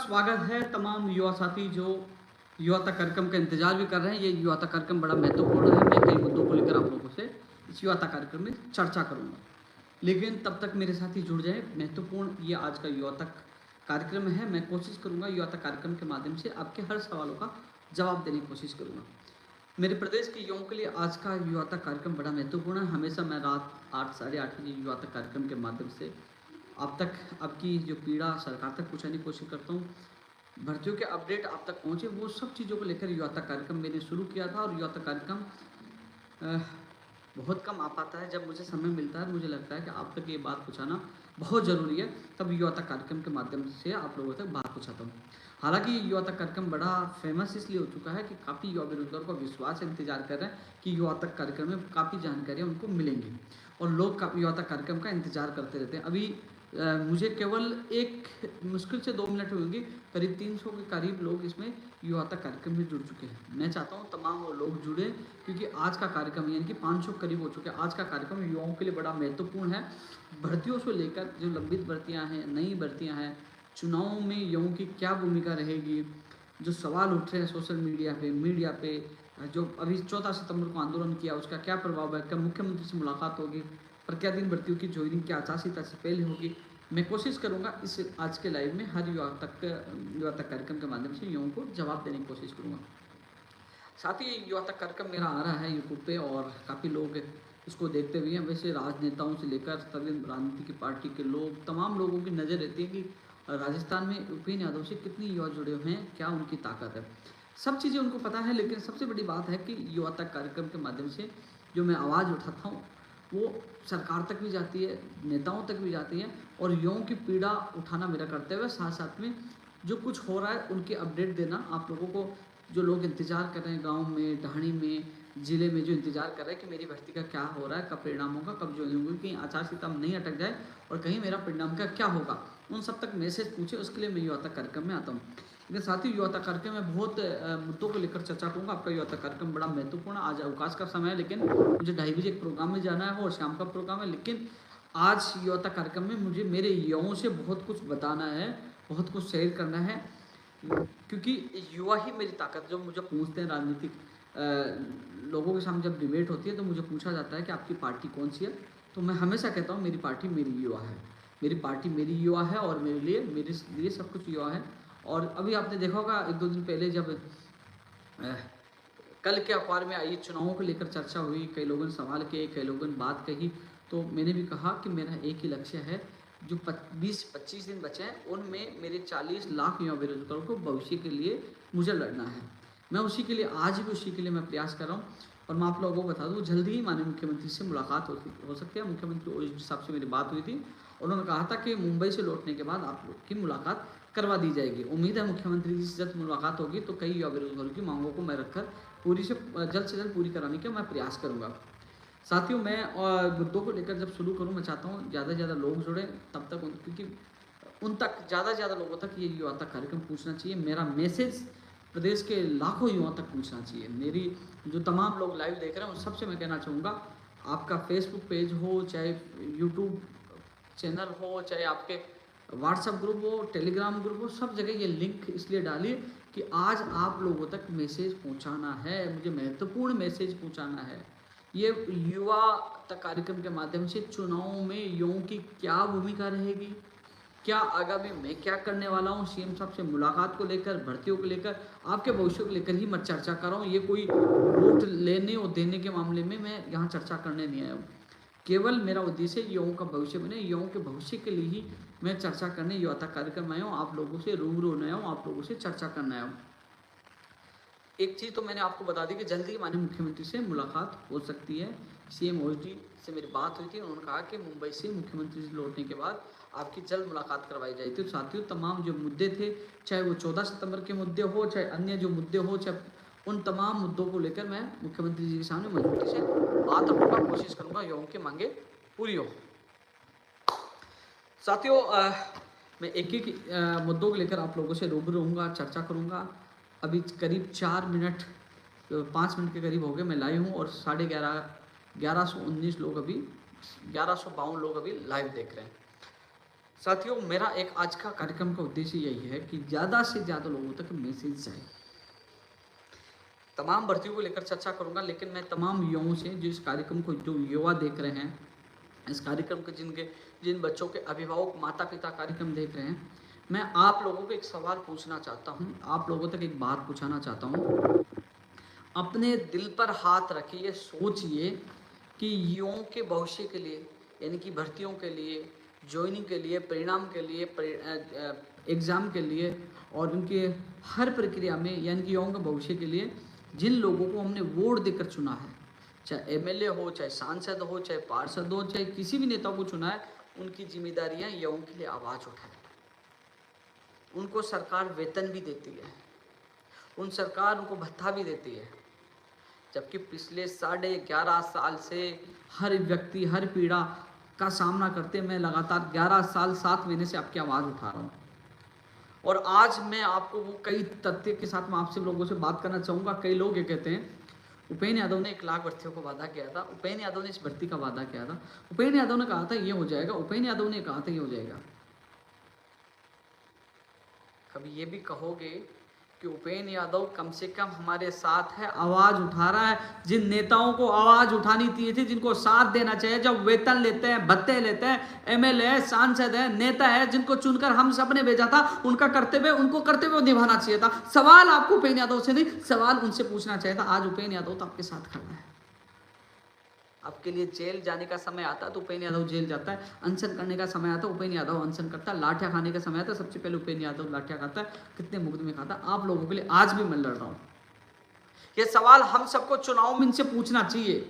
स्वागत है तमाम युवा साथी जो युवा तक कार्यक्रम का इंतजार भी कर रहे हैं। ये युवा तक कार्यक्रम बड़ा महत्वपूर्ण है। मैं कई मुद्दों को लेकर आप लोगों से इस युवा तक कार्यक्रम में चर्चा करूंगा, लेकिन तब तक मेरे साथी जुड़ जाए। महत्वपूर्ण ये आज का युवा तक कार्यक्रम है। मैं कोशिश करूंगा युवा तक कार्यक्रम के माध्यम से आपके हर सवालों का जवाब देने की कोशिश करूंगा। मेरे प्रदेश के युवाओं के लिए आज का युवा तक कार्यक्रम बड़ा महत्वपूर्ण है। हमेशा मैं रात 8 साढ़े 8 बजे युवा तक कार्यक्रम के माध्यम से आप तक आपकी जो पीड़ा सरकार तक पहुँचाने की कोशिश करता हूँ। भर्तियों के अपडेट आप तक पहुँचे, वो सब चीज़ों को लेकर युवा तक कार्यक्रम मैंने शुरू किया था। और युवा तक कार्यक्रम बहुत कम आ पाता है। जब मुझे समय मिलता है, मुझे लगता है कि आप तक ये बात पहुँचाना बहुत ज़रूरी है, तब युवा तक कार्यक्रम के माध्यम से आप लोगों तक बात पहुँचाता हूँ। हालांकि युवा तक कार्यक्रम बड़ा फेमस इसलिए हो चुका है कि काफ़ी युवा बेरोजगारों का विश्वास इंतजार कर रहे हैं कि युवा तक कार्यक्रम में काफ़ी जानकारियाँ उनको मिलेंगी और लोग युवा तक कार्यक्रम का इंतजार करते रहते हैं। अभी मुझे केवल एक मुश्किल से 2 मिनट होंगे, करीब 300 के करीब लोग इसमें युवा तक कार्यक्रम में जुड़ चुके हैं। मैं चाहता हूँ तमाम वो लोग जुड़े, क्योंकि आज का कार्यक्रम यानी कि 500 करीब हो चुके हैं। आज का कार्यक्रम युवाओं के लिए बड़ा महत्वपूर्ण है। भर्तियों से लेकर जो लंबित भर्तियाँ हैं, नई भर्तियाँ हैं, चुनाव में युवाओं की क्या भूमिका रहेगी, जो सवाल उठ रहे हैं सोशल मीडिया पे जो अभी 14 सितंबर को आंदोलन किया, उसका क्या प्रभाव है, क्या मुख्यमंत्री से मुलाकात होगी, प्रत्यादिन भर्तियों की ज्वाइनिंग क्या आचार संहिता से पहले होगी। मैं कोशिश करूंगा इस आज के लाइव में हर युवा तक कार्यक्रम के माध्यम से युवाओं को जवाब देने की कोशिश करूंगा। साथ ही युवा तक कार्यक्रम मेरा आ रहा है यूट्यूब पे और काफ़ी लोग इसको देखते हुए हैं। वैसे राजनेताओं से लेकर सभी राजनीति की पार्टी के लोग, तमाम लोगों की नज़र रहती है कि राजस्थान में उपेंद्र यादव से कितनी युवा जुड़े हुए हैं, क्या उनकी ताकत है, सब चीज़ें उनको पता है। लेकिन सबसे बड़ी बात है कि युवा तक कार्यक्रम के माध्यम से जो मैं आवाज़ उठाता हूँ वो सरकार तक भी जाती है, नेताओं तक भी जाती है, और युवाओं की पीड़ा उठाना मेरा कर्तव्य है। साथ साथ में जो कुछ हो रहा है उनकी अपडेट देना आप लोगों को। जो लोग इंतज़ार कर रहे हैं गांव में, ढाणी में, ज़िले में, जो इंतज़ार कर रहे हैं कि मेरी भर्ती का क्या हो रहा है, कब परिणाम होगा, कब ज्वाइनिंग होगी, कहीं आचार संहिता में नहीं अटक जाए और कहीं मेरा परिणाम का क्या होगा, उन सब तक मैसेज पूछे। उसके लिए मैं युवा तक कार्यक्रम में आता हूँ। लेकिन साथ ही युवा तक कार्यक्रम में बहुत मुद्दों को लेकर चर्चा करूँगा। आपका युवा तक कार्यक्रम बड़ा महत्वपूर्ण है। आज अवकाश का समय है, लेकिन मुझे 2:30 बजे एक प्रोग्राम में जाना है और शाम का प्रोग्राम है। लेकिन आज युवा तक कार्यक्रम में मुझे मेरे युवाओं से बहुत कुछ बताना है, बहुत कुछ शेयर करना है, क्योंकि युवा ही मेरी ताकत। जो मुझे पूछते हैं राजनीतिक लोगों के सामने जब डिबेट होती है तो मुझे पूछा जाता है कि आपकी पार्टी कौन सी है, तो मैं हमेशा कहता हूँ मेरी पार्टी मेरी युवा है, मेरी पार्टी मेरी युवा है और मेरे लिए सब कुछ युवा है। और अभी आपने देखा होगा 1-2 दिन पहले जब कल के अखबार में आई चुनावों को लेकर चर्चा हुई, कई लोगों ने सवाल किए, कई लोगों ने बात कही, तो मैंने भी कहा कि मेरा एक ही लक्ष्य है। जो 20-25 दिन बचे हैं उनमें मेरे 40 लाख युवा बेरोजगारों को भविष्य के लिए मुझे लड़ना है। मैं उसी के लिए आज भी उसी के लिए मैं प्रयास कर रहा हूँ। और मैं आप लोगों को बता दूँ जल्दी ही माननीय मुख्यमंत्री से मुलाकात हो सकती है। मुख्यमंत्री और साहब से मेरी बात हुई थी, उन्होंने कहा था कि मुंबई से लौटने के बाद आप लोग की मुलाकात करवा दी जाएगी। उम्मीद है मुख्यमंत्री जी से जब मुलाकात होगी तो कई युवा बेरोजगारों की मांगों को मैं रखकर जल्द से जल्द पूरी कराने का मैं प्रयास करूँगा। साथियों, मैं मुद्दों को लेकर जब शुरू करूँ, मैं चाहता हूँ ज़्यादा से ज़्यादा लोग जुड़ें, तब तक क्योंकि उन तक ज़्यादा से ज़्यादा लोगों तक ये युवा तक कार्यक्रम पहुँचना चाहिए। मेरा मैसेज प्रदेश के लाखों युवाओं तक पहुँचना चाहिए। मेरी जो तमाम लोग लाइव देख रहे हैं उन सबसे मैं कहना चाहूँगा, आपका फेसबुक पेज हो, चाहे यूट्यूब चैनल हो, चाहे आपके व्हाट्सएप ग्रुप हो, टेलीग्राम ग्रुप हो, सब जगह ये लिंक इसलिए डालिए कि आज आप लोगों तक मैसेज पहुंचाना है, मुझे महत्वपूर्ण मैसेज पहुंचाना है। ये युवा तक कार्यक्रम के माध्यम से चुनाव में युवाओं की क्या भूमिका रहेगी, क्या आगामी मैं क्या करने वाला हूँ, सीएम साहब से मुलाकात को लेकर, भर्तियों को लेकर, आपके भविष्य को लेकर ही मैं चर्चा कर रहा हूँ। ये कोई वोट लेने और देने के मामले में मैं यहाँ चर्चा करने नहीं आया हूँ। केवल मेरा उद्देश्य युवाओं का भविष्य बने, युवाओं के भविष्य के लिए ही मैं चर्चा करने युवा तक कार्यक्रम आया हूँ। आप लोगों से रूबरू होने आया हूँ, आप लोगों से चर्चा करने आया हूँ। एक चीज़ तो मैंने आपको बता दी कि जल्दी माननीय मुख्यमंत्री से मुलाकात हो सकती है। सीएम ओएसडी से मेरी बात हुई थी, उन्होंने कहा कि मुंबई से मुख्यमंत्री से लौटने के बाद आपकी जल्द मुलाकात करवाई जाएगी। तो साथियों, तमाम जो मुद्दे थे, चाहे वो 14 सितंबर के मुद्दे हो, चाहे अन्य जो मुद्दे हो, चाहे उन तमाम मुद्दों को लेकर मैं मुख्यमंत्री जी के सामने मजबूती से बात रखूँगा, कोशिश करूँगा युवाओं की मांगे पूरी हो। साथियों, मैं एक एक मुद्दों को लेकर आप लोगों से रूबरू रहूँगा, चर्चा करूँगा। अभी करीब 4 मिनट 5 मिनट के करीब हो गए मैं लाइव हूँ और 11:19 लोग अभी 1152 लोग अभी लाइव देख रहे हैं। साथियों, मेरा एक आज का कार्यक्रम का उद्देश्य यही है कि ज़्यादा से ज़्यादा लोगों तक मैसेज जाए। तमाम भर्तियों को लेकर चर्चा करूंगा, लेकिन मैं तमाम युवाओं से, जो इस कार्यक्रम को, जो युवा देख रहे हैं इस कार्यक्रम के, जिन बच्चों के अभिभावक माता पिता कार्यक्रम देख रहे हैं, मैं आप लोगों को एक सवाल पूछना चाहता हूं, आप लोगों तक एक बात पूछाना चाहता हूं। अपने दिल पर हाथ रखिए, सोचिए कि युवाओं के भविष्य के लिए, यानी कि भर्तियों के लिए, ज्वाइनिंग के लिए, परिणाम के लिए, एग्ज़ाम के लिए और उनके हर प्रक्रिया में, यानी कि युवाओं के भविष्य के लिए जिन लोगों को हमने वोट देकर चुना है, चाहे एमएलए हो, चाहे सांसद हो, चाहे पार्षद हो, चाहे किसी भी नेता को चुना है, उनकी जिम्मेदारियां युवाओं के लिए आवाज़ उठाए। उनको सरकार वेतन भी देती है, सरकार उनको भत्ता भी देती है, जबकि पिछले 11.5 साल से हर व्यक्ति, हर पीड़ा का सामना करते मैं लगातार 11 साल 7 महीने से आपकी आवाज़ उठा रहा हूँ। और आज मैं आपको वो कई तथ्य के साथ मैं आपसे लोगों से बात करना चाहूँगा। कई लोग ये कहते हैं, उपेंद्र यादव ने 1 लाख भर्तियों को वादा किया था, उपेंद्र यादव ने इस भर्ती का वादा किया था, उपेंद्र यादव ने कहा था ये हो जाएगा, उपेंद्र यादव ने कहा था ये हो जाएगा। कभी ये भी कहोगे कि उपेंद्र यादव कम से कम हमारे साथ है, आवाज़ उठा रहा है। जिन नेताओं को आवाज़ उठानी थी, जिनको साथ देना चाहिए, जब वेतन लेते हैं, भत्ते लेते हैं, एमएलए है, सांसद है, नेता है, जिनको चुनकर हम सब ने भेजा था, उनका कर्तव्य उनको कर्तव्य निभाना चाहिए था। सवाल आपको उपेंद्र यादव से नहीं, सवाल उनसे पूछना चाहिए था। आज उपेंद्र यादव तो आपके साथ खड़ा है। आपके लिए जेल जाने का समय आता है तो उपेंद्र यादव जेल जाता है, अनशन करने का समय आता है उपेंद्र यादव अनशन करता है, लाठियां खाने का समय आता है सबसे पहले उपेंद्र यादव लाठियां खाता है, कितने मुकदमे खाता है। आप लोगों के लिए आज भी मैं लड़ रहा हूं। यह सवाल हम सबको चुनाव में इनसे पूछना चाहिए,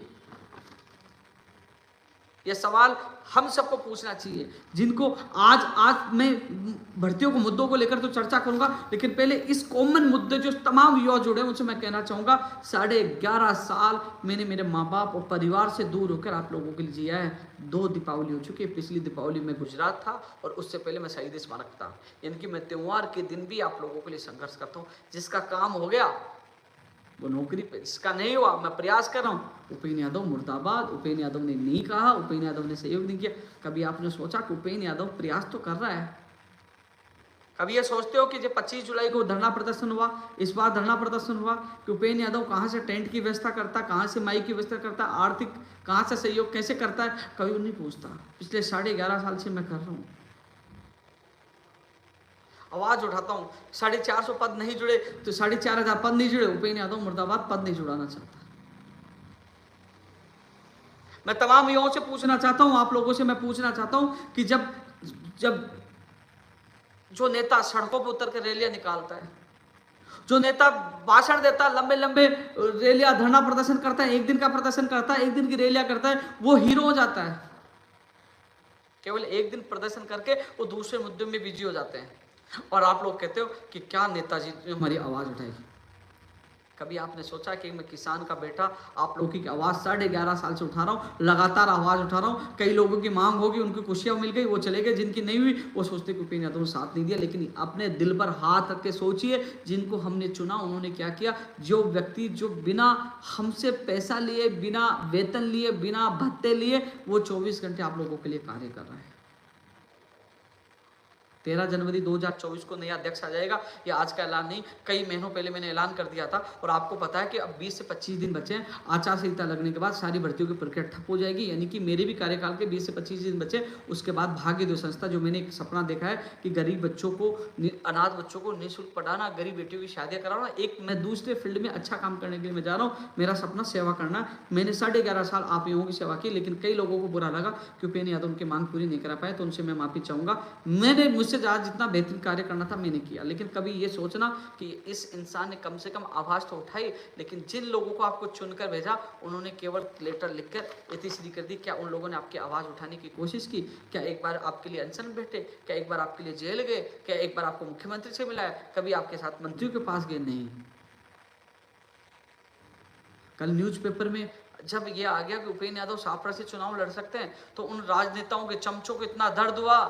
यह सवाल हम सबको पूछना चाहिए, जिनको आज मैं भर्तियों को मुद्दों को लेकर तो चर्चा करूंगा, लेकिन पहले इस कॉमन मुद्दे जो तमाम युवा जुड़े हैं उनसे मैं कहना चाहूंगा। 11.5 साल मैंने मेरे माँ बाप और परिवार से दूर होकर आप लोगों के लिए जिया है। 2 दीपावली हो चुकी है। पिछली दीपावली में गुजरात था और उससे पहले मैं शहीद स्मारक था, यानी कि मैं त्योहार के दिन भी आप लोगों के लिए संघर्ष करता हूँ। जिसका काम हो गया वो नौकरी पे, जिसका नहीं हुआ मैं प्रयास कर रहा हूँ। उपेंद्र यादव मुर्दाबाद। उपेंद्र यादव ने नहीं कहा, उपेंद्र यादव ने सहयोग नहीं किया। कभी आपने सोचा कि उपेंद्र यादव प्रयास तो कर रहा है? कभी ये सोचते हो कि जब 25 जुलाई को धरना प्रदर्शन हुआ, इस बार धरना प्रदर्शन हुआ, कि उपेंद्र यादव कहाँ से टेंट की व्यवस्था करता, कहाँ से माइक की व्यवस्था करता, आर्थिक कहाँ से सहयोग कैसे करता है, कभी वो नहीं पूछता। पिछले 11.5 साल से मैं कर रहा हूँ, आवाज उठाता हूँ। 450 पद नहीं जुड़े तो 4,500 पद नहीं जुड़े, उपेंद्र यादव मुर्दाबाद पद नहीं जुड़ाना चाहता। मैं तमाम युवाओं से पूछना चाहता हूं, आप लोगों से मैं पूछना चाहता हूं कि जब जो नेता सड़कों पर उतर कर रैलियां निकालता है, जो नेता भाषण देता है, लंबे लंबे रैलियां धरना प्रदर्शन करता है, एक दिन का प्रदर्शन करता है, एक दिन की रैलियां करता है, वो हीरो हो जाता है। केवल एक दिन प्रदर्शन करके वो दूसरे मुद्दों में बिजी हो जाते हैं। और आप लोग कहते हो कि क्या नेताजी ने हमारी आवाज उठाई। कभी आपने सोचा कि मैं किसान का बेटा आप लोगों की आवाज़ 11.5 साल से उठा रहा हूँ, लगातार आवाज़ उठा रहा हूँ। कई लोगों की मांग होगी, उनकी खुशियाँ मिल गई, वो चले गए, जिनकी नहीं हुई वो सोचते कि उपेंद्र यादव ने साथ नहीं दिया। लेकिन अपने दिल पर हाथ रख के सोचिए, जिनको हमने चुना उन्होंने क्या किया। जो व्यक्ति जो बिना हमसे पैसा लिए, बिना वेतन लिए, बिना भत्ते लिए, वो 24 घंटे आप लोगों के लिए कार्य कर रहा है। 13 जनवरी 2024 को नया अध्यक्ष आ जाएगा। ये आज का ऐलान नहीं, कई महीनों पहले मैंने ऐलान कर दिया था। और आपको पता है कि अब 20 से 25 दिन बचे हैं। आचार संहिता लगने के बाद सारी भर्तियों की प्रक्रिया ठप हो जाएगी, यानी कि मेरे भी कार्यकाल के 20 से 25 दिन बचे। उसके बाद भाग्योदय संस्था, जो मैंने एक सपना देखा है कि गरीब बच्चों को, अनाथ बच्चों को निःशुल्क पढ़ाना, गरीब बेटियों की शादियाँ कराना, एक मैं दूसरे फील्ड में अच्छा काम करने के लिए मैं जा रहा हूँ। मेरा सपना सेवा करना। मैंने 11.5 साल आप युवाओं की सेवा की, लेकिन कई लोगों को बुरा लगा कि उपेंद्र यादव उनकी मांग पूरी नहीं करा पाए, तो उनसे मैं माफी चाहूँगा। मैंने मुझसे ज़्यादा जितना बेहतरीन कार्य करना था मैंने किया, लेकिन कभी ये सोचना कि इस इंसान ने कम से कम आवाज़ तो उठाई। लेकिन जिन लोगों को आपको चुनकर भेजा उन्होंने केवल लेटर लिखकर इतिश्री कर दी। क्या उन लोगों ने आपकी आवाज़ उठाने की कोशिश की? क्या एक बार आपके लिए अनशन बैठे? क्या एक बार आपके लिए जेल गए? क्या एक बार आपको मुख्यमंत्री से मिलाया? कभी आपके साथ मंत्रियों के पास गए? नहीं। कल न्यूज़पेपर में जब ये आ गया कि उपेंद्र यादव शाहपुरा से चुनाव लड़ सकते हैं, तो उन राजनेताओं के चमचों को इतना दर्द हुआ।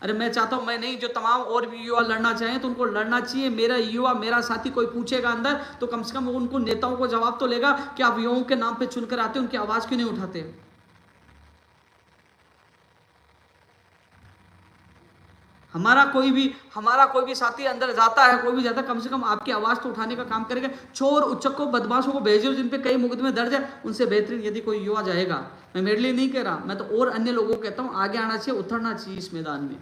अरे मैं चाहता हूं, मैं नहीं, जो तमाम और भी युवा लड़ना चाहें तो उनको लड़ना चाहिए। मेरा युवा, मेरा साथी कोई पूछेगा अंदर, तो कम से कम उनको नेताओं को जवाब तो लेगा कि आप युवाओं के नाम पे चुनकर आते, उनकी आवाज क्यों नहीं उठाते। हमारा कोई भी साथी अंदर जाता है, कोई भी जाता है, कम से कम आपकी आवाज तो उठाने का काम करेगा। चोर उच्चकों बदमाशों को भेजो जिन पे कई मुकदमे दर्ज है, उनसे बेहतरीन यदि कोई युवा जाएगा, मैं मेरे लिए नहीं कह रहा, मैं तो और अन्य लोगों को कहता हूं, आगे आना चाहिए, उतरना चाहिए इस मैदान में।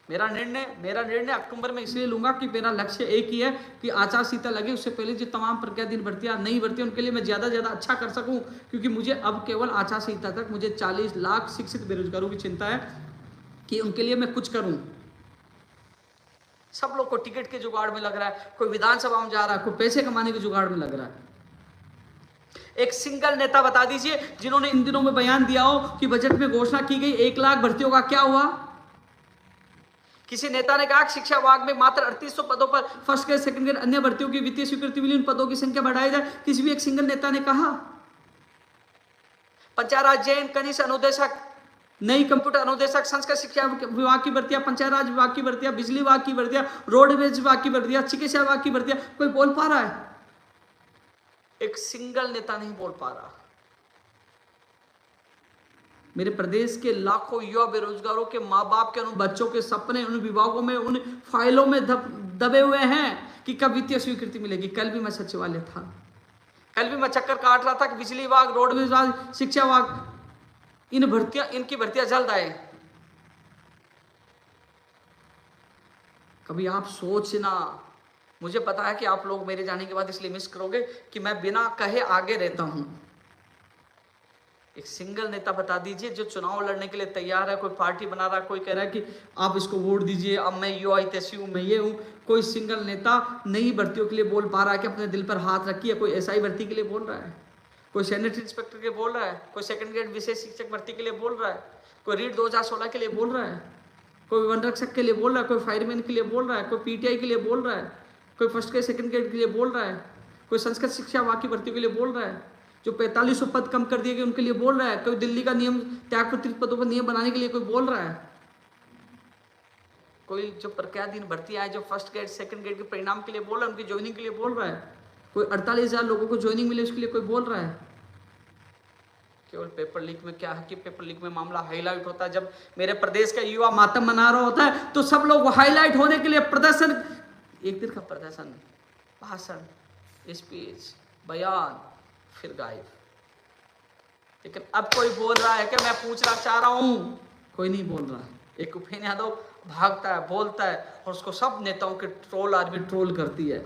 मेरा निर्णय अक्टूबर में इसलिए लूंगा कि मेरा लक्ष्य एक ही है कि आचार संहिता लगे उससे पहले जो तमाम प्रज्ञाधीन भर्तियां नहीं भर्ती उनके लिए मैं ज्यादा अच्छा कर सकूं, क्योंकि मुझे अब केवल आचार संहिता तक मुझे 40 लाख शिक्षित बेरोजगारों की चिंता है कि उनके लिए मैं कुछ करूं। सब लोग को टिकट के जुगाड़ में लग रहा है, कोई विधानसभा में जा रहा है, कोई पैसे कमाने के जुगाड़ में लग रहा है। एक सिंगल नेता बता दीजिए जिन्होंने इन दिनों में बयान दिया हो कि बजट में घोषणा की गई 1 लाख भर्तियों का, क्या हुआ? किसी नेता ने कहा कि शिक्षा विभाग में मात्र 3800 पदों पर फर्स्ट ग्रेड सेकंड ग्रेड अन्य भर्तियों की वित्तीय स्वीकृति मिली, उन पदों की संख्या बढ़ाई जाए? किसी भी एक सिंगल नेता ने कहा? पंचायत राज जैन कनिष्ठ अनुदेशक, नई कंप्यूटर अनुदेशक, संस्कृत शिक्षा विभाग की भर्तियां, पंचायत राज विभाग की भर्तियां, बिजली विभाग की भर्तियां, रोडवेज विभाग की भर्तियां, चिकित्सा विभाग की भर्तियां, कोई बोल पा रहा है? एक सिंगल नेता नहीं बोल पा रहा। मेरे प्रदेश के लाखों युवा बेरोजगारों के माँ बाप के, उन बच्चों के सपने उन विभागों में, उन फाइलों में दबे हुए हैं कि कब वित्तीय स्वीकृति मिलेगी। कल भी मैं सचिवालय था, कल भी मैं चक्कर काट रहा था कि बिजली विभाग, रोडवेज विभाग, शिक्षा विभाग, इनकी भर्तियां जल्द आए। कभी आप सोचना, मुझे पता है कि आप लोग मेरे जाने के बाद इसलिए मिस करोगे कि मैं बिना कहे आगे रहता हूं। एक सिंगल नेता बता दीजिए जो चुनाव लड़ने के लिए तैयार है, कोई पार्टी बना रहा है, कोई कह रहा है कि आप इसको वोट दीजिए, अब मैं युवा हितैषी हूं, मैं ये हूं। कोई सिंगल नेता नई भर्तियों के लिए बोल पा रहा है कि अपने दिल पर हाथ रखिए? कोई एसआई भर्ती के लिए बोल रहा है, कोई सैनिटरी इंस्पेक्टर के लिए बोल रहा है, कोई सेकंड ग्रेड विशेष शिक्षक भर्ती के लिए बोल रहा है, कोई रीट 2016 के लिए बोल रहा है, कोई वन रक्षक के लिए बोल रहा है, कोई फायरमैन के लिए बोल रहा है, कोई पीटीआई के लिए बोल रहा है, कोई फर्स्ट ग्रेड सेकंड ग्रेड के लिए बोल रहा है, कोई संस्कृत शिक्षा विभाग की भर्ती के लिए बोल रहा है, जो 4500 पद कम कर दिए गए उनके लिए बोल रहा है, कोई दिल्ली का नियम त्यागपत्र पदों पर नियम बनाने के लिए कोई बोल रहा है, कोई जो प्रज्ञाधीन भर्ती आए जो फर्स्ट ग्रेड सेकंड ग्रेड के परिणाम के लिए बोल रहा है, उनकी ज्वाइनिंग के लिए बोल रहा है, कोई 48,000 लोगों को ज्वाइनिंग मिले उसके लिए कोई बोल रहा है। केवल पेपर लीक में क्या है कि पेपर लीक में मामला हाईलाइट होता है। जब मेरे प्रदेश का युवा मातम मना रहा होता है तो सब लोग हाईलाइट होने के लिए प्रदर्शन, एक दिन का प्रदर्शन, भाषण, स्पीच, बयान, फिर गायब। लेकिन अब कोई बोल रहा है कि मैं पूछना चाह रहा हूं, कोई नहीं बोल रहा है। एक उपेंद्र यादव भागता है, बोलता है और उसको सब नेताओं के ट्रोल आर्मी ट्रोल करती है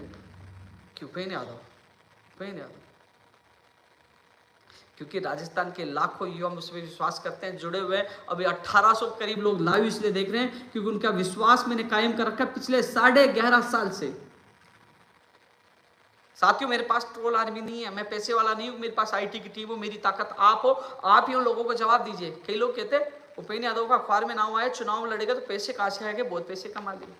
कि उपेंद्र यादव, क्योंकि राजस्थान के लाखों युवा मुझ पर विश्वास करते हैं, जुड़े हुए। अभी 1800 करीब लोग लाइव इसलिए देख रहे हैं क्योंकि उनका विश्वास मैंने कायम कर रखा है पिछले 11.5 साल से। साथियों, मेरे पास ट्रोल आर्मी नहीं है, मैं पैसे वाला नहीं हूं, मेरे पास आईटी की टीम हो, मेरी ताकत आप हो, आप ही उन लोगों को जवाब दीजिए। कई लोग कहते हैं उपेंद्र यादव का अखबार में नाम आया, चुनाव लड़ेगा तो पैसे कहां से आएंगे, बहुत पैसे कमा लिए।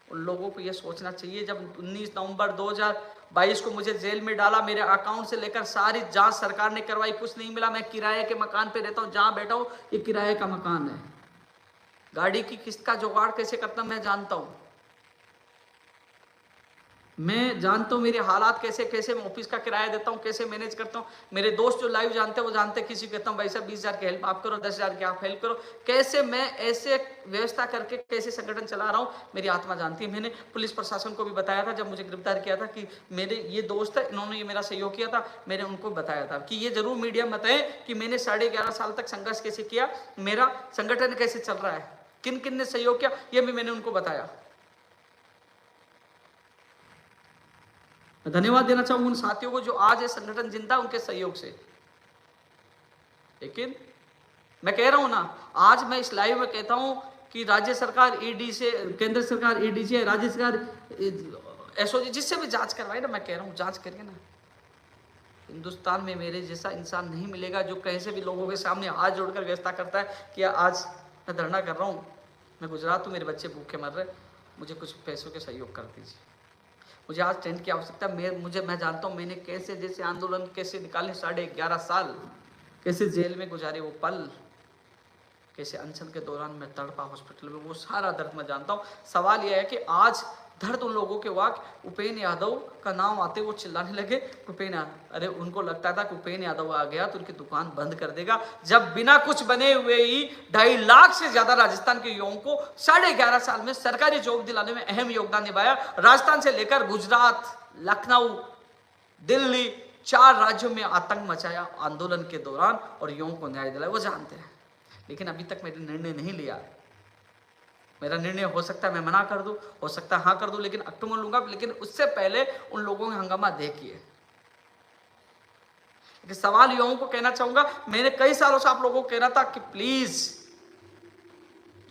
उन लोगों को यह सोचना चाहिए, जब 19 नवंबर 2022 को मुझे जेल में डाला, मेरे अकाउंट से लेकर सारी जांच सरकार ने करवाई, कुछ नहीं मिला। मैं किराए के मकान पे रहता हूं, जहां बैठा हूं ये किराए का मकान है। गाड़ी की किस्त का जुगाड़ कैसे करता मैं जानता हूं, मैं जानता हूं मेरे हालात कैसे कैसे मैं ऑफिस का किराया देता हूं, कैसे मैनेज करता हूं। मेरे दोस्त जो लाइव जानते हैं वो जानते हैं, किसी को कहता हूं भाई साहब 20,000 की हेल्प आप करो, 10,000 की आप हेल्प करो, कैसे मैं ऐसे व्यवस्था करके कैसे संगठन चला रहा हूं, मेरी आत्मा जानती है। मैंने पुलिस प्रशासन को भी बताया था जब मुझे गिरफ्तार किया था कि मेरे ये दोस्त है, इन्होंने ये मेरा सहयोग किया था। मैंने उनको बताया था कि ये जरूर मीडिया में बताएं कि मैंने 11.5 साल तक संघर्ष कैसे किया, मेरा संगठन कैसे चल रहा है, किन किन ने सहयोग किया, ये भी मैंने उनको बताया। मैं धन्यवाद देना चाहूंगा उन साथियों को जो आज ये संगठन जिंदा उनके सहयोग से। लेकिन मैं कह रहा हूं ना, आज मैं इस लाइव में कहता हूं कि राज्य सरकार ईडी से, केंद्र सरकार ईडी से, राज्य सरकार एसओजी, जिससे भी जांच करवाए ना, मैं कह रहा हूं जांच करिए ना। हिंदुस्तान में मेरे जैसा इंसान नहीं मिलेगा जो कहीं से भी लोगों के सामने हाथ जोड़कर व्यवस्था करता है कि आज मैं धरना कर रहा हूं, मैं गुजरात हूं, मेरे बच्चे भूखे मर रहे, मुझे कुछ पैसों के सहयोग कर दीजिए, मुझे आज टेंट की आवश्यकता। मैं जानता हूँ मैंने कैसे जैसे आंदोलन कैसे निकाले 11.5 साल, कैसे जेल में गुजारे वो पल, कैसे अनशन के दौरान मैं तड़पा हॉस्पिटल में, वो सारा दर्द मैं जानता हूँ। सवाल यह है कि आज धर्द उन लोगों के वाक उपेंद्र यादव का नाम आते वो चिल्लाने लगे उपेंद्र यादव। अरे उनको लगता था कि उपेंद्र यादव आ गया तो उनकी दुकान बंद कर देगा, जब बिना कुछ बने हुए ही 2.5 लाख से ज्यादा राजस्थान के युवाओं को 11.5 साल में सरकारी जॉब दिलाने में अहम योगदान निभाया। राजस्थान से लेकर गुजरात, लखनऊ, दिल्ली, 4 राज्यों में आतंक मचाया आंदोलन के दौरान और युवाओं को न्याय दिलाया, वो जानते हैं। लेकिन अभी तक मैंने निर्णय नहीं लिया है। मेरा निर्णय हो सकता है मैं मना कर दूं, हो सकता है हाँ कर दूं, लेकिन अक्टूबर लूंगा। लेकिन उससे पहले उन लोगों ने हंगामा देखिए। सवाल युवाओं को कहना चाहूंगा, मैंने कई सालों से आप लोगों को कहना था कि प्लीज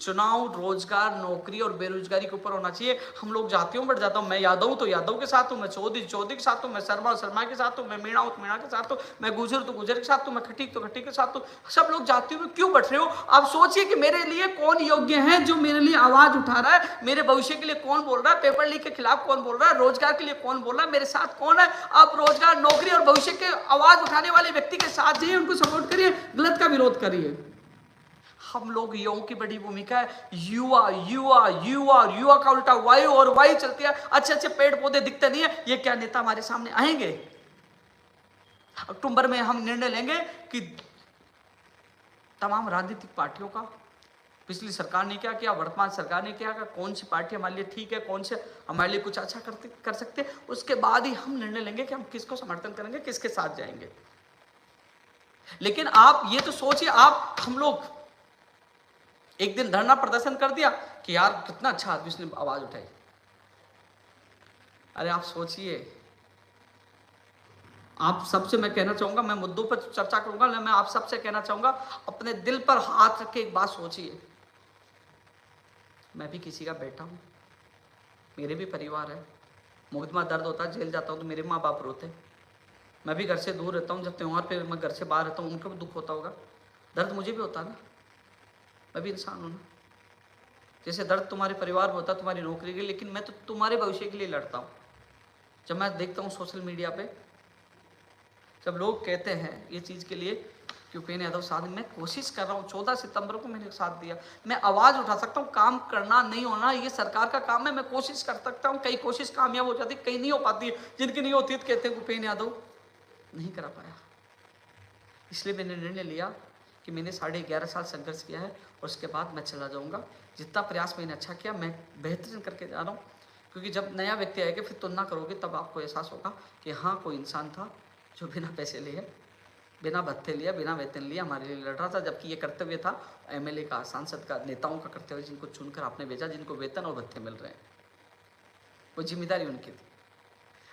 चुनाव रोजगार, नौकरी और बेरोजगारी के ऊपर होना चाहिए। हम लोग जातियों बढ़ जाता हूं, मैं यादव तो यादव के साथ हूं, मैं चौधरी के साथ हूं, मैं शर्मा के साथ हूं, मैं मीणा तो मीणा के साथ हूं, मैं गुजर तो गुजर के साथ हूं, मैं खटीक तो खटीक के साथ हूं। सब लोग जातियों में क्यों बढ़ रहे हो? आप सोचिए कि मेरे लिए कौन योग्य है, जो मेरे लिए आवाज उठा रहा है, मेरे भविष्य के लिए कौन बोल रहा है, पेपर लीक के खिलाफ कौन बोल रहा है, रोजगार के लिए कौन बोल रहा है, मेरे साथ कौन है। आप रोजगार, नौकरी और भविष्य के आवाज उठाने वाले व्यक्ति के साथ जाइए, उनको सपोर्ट करिए, गलत का विरोध करिए। हम लोग युवाओं की बड़ी भूमिका है। युवा युवा युवा युवा का उल्टा वायु, और वायु चलती है। अच्छे अच्छे पेड़ पौधे दिखते नहीं है, ये क्या नेता हमारे सामने आएंगे? अक्टूबर में हम निर्णय लेंगे कि तमाम राजनीतिक पार्टियों का, पिछली सरकार ने क्या किया, वर्तमान सरकार ने क्या किया, कौन सी पार्टी हमारे लिए ठीक है, कौन से हमारे लिए कुछ अच्छा कर सकते हैं, उसके बाद ही हम निर्णय लेंगे कि हम किसको समर्थन करेंगे, किसके साथ जाएंगे। लेकिन आप ये तो सोचिए, हम लोग एक दिन धरना प्रदर्शन कर दिया कि यार कितना अच्छा आदमी, उसने आवाज उठाई। अरे आप सोचिए, आप सबसे मैं कहना चाहूंगा, मैं मुद्दों पर चर्चा करूंगा, मैं आप सबसे कहना चाहूंगा, अपने दिल पर हाथ रख के एक बात सोचिए। मैं भी किसी का बेटा हूं, मेरे भी परिवार है, मुकदमा दर्द होता है, जेल जाता हूं तो मेरे माँ बाप रोते हैं। मैं भी घर से दूर रहता हूं, जब त्योहार पे मैं घर से बाहर रहता हूं, उनको भी दुख होता होगा, दर्द मुझे भी होता है ना, मैं भी इंसान हूं ना। जैसे दर्द तुम्हारे परिवार में होता है, तुम्हारी नौकरी के लिए, लेकिन मैं तो तुम्हारे भविष्य के लिए लड़ता हूं। जब मैं देखता हूं सोशल मीडिया पे, जब लोग कहते हैं ये चीज़ के लिए कि उपेंद्र यादव साथ, मैं कोशिश कर रहा हूँ। 14 सितंबर को मैंने साथ दिया, मैं आवाज़ उठा सकता हूँ, काम करना नहीं होना ये सरकार का काम है, मैं कोशिश कर सकता हूँ। कई कोशिश कामयाब हो जाती, कहीं नहीं हो पाती है, जिनकी नहीं होती तो कहते हैं उपेंद्र यादव नहीं करा पाया। इसलिए मैंने निर्णय लिया कि मैंने 11.5 साल संघर्ष किया है और उसके बाद मैं चला जाऊँगा। जितना प्रयास मैंने अच्छा किया, मैं बेहतरीन करके जा रहा हूँ। क्योंकि जब नया व्यक्ति आएगा, फिर तुलना करोगे, तब आपको एहसास होगा कि हाँ, कोई इंसान था जो बिना पैसे लिए, बिना भत्ते लिया, बिना वेतन लिया हमारे लिए लड़ रहा था। जबकि ये कर्तव्य था एमएलए का, सांसद का, नेताओं का कर्तव्य, जिनको चुनकर आपने भेजा, जिनको वेतन और भत्ते मिल रहे हैं, वो जिम्मेदारी उनकी थी।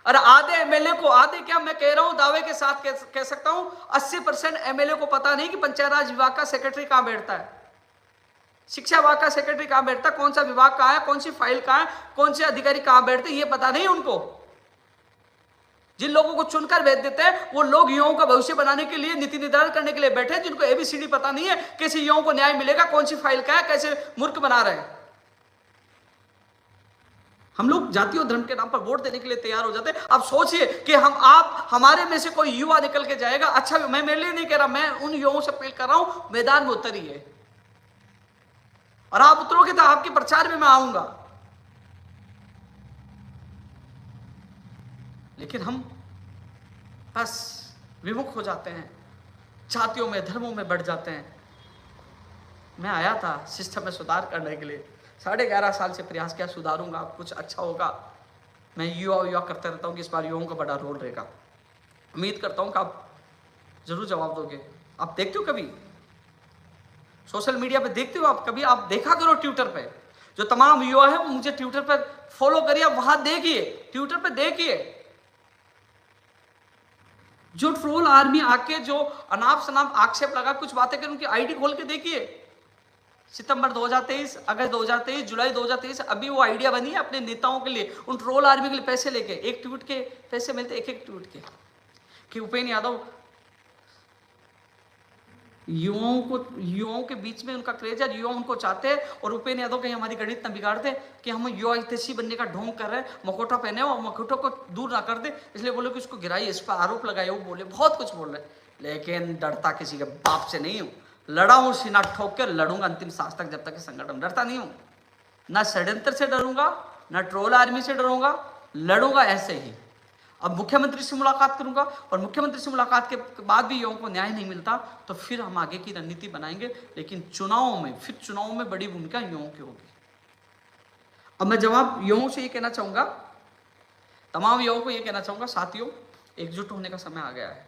और आधे एमएलए को, आधे क्या मैं कह रहा हूं, दावे के साथ कह सकता हूं, 80% एमएलए को पता नहीं कि पंचायत राज विभाग का सेक्रेटरी कहां बैठता है, शिक्षा विभाग का सेक्रेटरी कहां बैठता है, कौन सा विभाग कहां है, कौन सी फाइल कहां है, कौन से अधिकारी कहां बैठते हैं, ये पता नहीं उनको। जिन लोगों को चुनकर भेज देते हैं, वो लोग युवाओं का भविष्य बनाने के लिए, नीति निर्धारण करने के लिए बैठे, जिनको एबीसीडी पता नहीं है, कैसे युवाओं को न्याय मिलेगा, कौन सी फाइल का है, कैसे मूर्ख बना रहे हैं। हम लोग जाति और धर्म के नाम पर वोट देने के लिए तैयार हो जाते हैं। आप सोचिए कि हमारे में से कोई युवा निकल के जाएगा, अच्छा, मैं मेरे लिए नहीं कह रहा, मैं उन युवाओं से अपील कर रहा हूं, मैदान में उतरिए और आप उतरोगे तो आपके प्रचार में मैं आऊंगा। लेकिन हम बस विमुख हो जाते हैं, जातियों में, धर्मों में बढ़ जाते हैं। मैं आया था सिस्टम में सुधार करने के लिए, 11.5 साल से प्रयास किया, सुधारूंगा, कुछ अच्छा होगा। मैं युवा करते रहता हूँ कि इस बार युवाओं का बड़ा रोल रहेगा। उम्मीद करता हूँ कि आप जरूर जवाब दोगे। आप देखते हो कभी सोशल मीडिया पे, देखते हो आप कभी? आप देखा करो ट्विटर पे, जो तमाम युवा है वो मुझे ट्विटर पर फॉलो करिए, वहां देखिए, ट्विटर पे देखिए, जो ट्रोल आर्मी आके जो अनाप शनाप आक्षेप लगा, कुछ बातें कर, उनकी आईडी खोल के देखिए। सितंबर 2023, अगस्त 2023, जुलाई 2023, अभी वो आइडिया बनी है अपने नेताओं के लिए, उन ट्रोल आर्मी के लिए पैसे लेके, एक ट्वीट के पैसे मिलते, एक ट्वीट के, कि उपेंद्र यादव, युवाओं के बीच में उनका क्रेज है, युवा उनको चाहते हैं, और उपेंद्र यादव कहीं हमारी गणित न बिगाड़ दे कि हम युवा हितैषी बनने का ढोंग कर रहे हैं, मकोटा पहने और मकोटों को दूर ना कर दे, इसलिए बोले कि उसको गिराइए, इस पर आरोप लगाए, वो बोले, बहुत कुछ बोल रहे, लेकिन डरता किसी के बाप से नहीं हूं। लड़ा हूं सीना ठोक के, लड़ूंगा अंतिम सांस तक, जब तक संगठन, डरता नहीं हूं, ना षड्यंत्र से डरूंगा ना ट्रोल आर्मी से डरूंगा, लड़ूंगा ऐसे ही। अब मुख्यमंत्री से मुलाकात करूंगा और मुख्यमंत्री से मुलाकात के बाद भी युवाओं को न्याय नहीं मिलता तो फिर हम आगे की रणनीति बनाएंगे, लेकिन चुनाव में बड़ी भूमिका युवाओं की होगी। अब मैं जवाब युवाओं से ये कहना चाहूंगा, तमाम युवाओं को ये कहना चाहूंगा, साथियों एकजुट होने का समय आ गया है।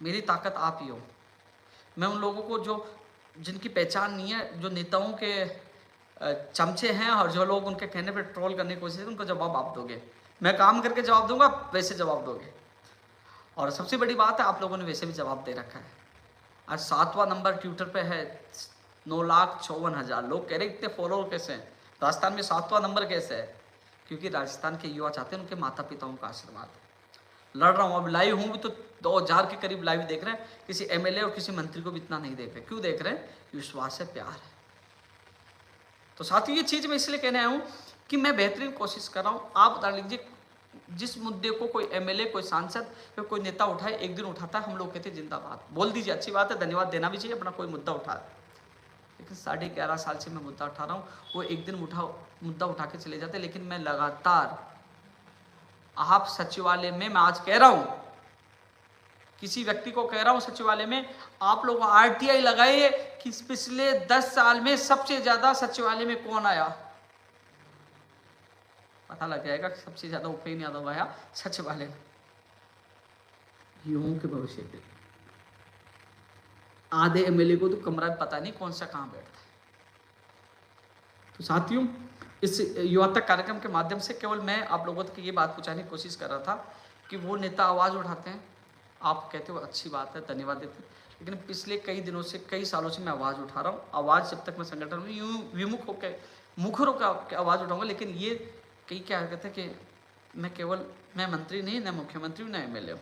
मेरी ताकत आप ही हो। मैं उन लोगों को जिनकी पहचान नहीं है, जो नेताओं के चमचे हैं और जो लोग उनके कहने पर ट्रोल करने की कोशिश करते हैं, उनको जवाब आप दोगे। मैं काम करके जवाब दूंगा, वैसे जवाब दोगे। और सबसे बड़ी बात है, आप लोगों ने वैसे भी जवाब दे रखा है। आज 7वां नंबर ट्विटर पे है, 9,54,000 लोग कह रहे इतने फॉलोअर कैसे हैं। राजस्थान में 7वां नंबर कैसे है? क्योंकि राजस्थान के युवा चाहते हैं उनके माता पिताओं का आशीर्वाद। लड़ रहा हूँ, अब लाइव हूँ भी तो 2,000 के करीब लाइव देख रहे हैं। किसी एमएलए और किसी मंत्री को भी इतना नहीं देख रहे। क्यों देख रहे हैं? विश्वास है, प्यार है। तो साथियों ये चीज मैं इसलिए कहने आया हूँ कि मैं बेहतरीन कोशिश कर रहा हूँ। आप बता लीजिए, जिस मुद्दे को कोई एमएलए, कोई सांसद या कोई नेता उठाए, एक दिन उठाता है, हम लोग कहते हैं जिंदाबाद, बोल दीजिए, अच्छी बात है, धन्यवाद देना भी चाहिए, अपना कोई मुद्दा उठाए। लेकिन 11.5 साल से मैं मुद्दा उठा रहा हूँ, वो एक दिन मुद्दा उठा के चले जाते। लेकिन मैं लगातार, आप सचिवालय में, मैं आज कह रहा हूँ, किसी व्यक्ति को कह रहा हूं सचिवालय में, आप लोग आरटीआई लगाइए कि पिछले 10 साल में सबसे ज्यादा सचिवालय में कौन आया, पता लग जाएगा कि सबसे ज्यादा उपेंद्र यादव आया सचिवालय में। युवाओं के भविष्य के आधे एमएलए को तो कमरा पता नहीं कौन सा कहां बैठता है। तो साथियों, इस युवा तक कार्यक्रम के माध्यम से केवल मैं आप लोगों तक ये बात पहुंचाने की कोशिश कर रहा था कि वो नेता आवाज उठाते हैं, आप कहते हो अच्छी बात है, धन्यवाद देते, लेकिन पिछले कई दिनों से, कई सालों से मैं आवाज़ उठा रहा हूँ। आवाज़ जब तक मैं संगठन में यूँ विमुख होकर मुखर होकर आवाज़ उठाऊंगा। लेकिन ये कई क्या कहते हैं कि मैं मंत्री नहीं, न मुख्यमंत्री हूँ, न एमएलए हूँ,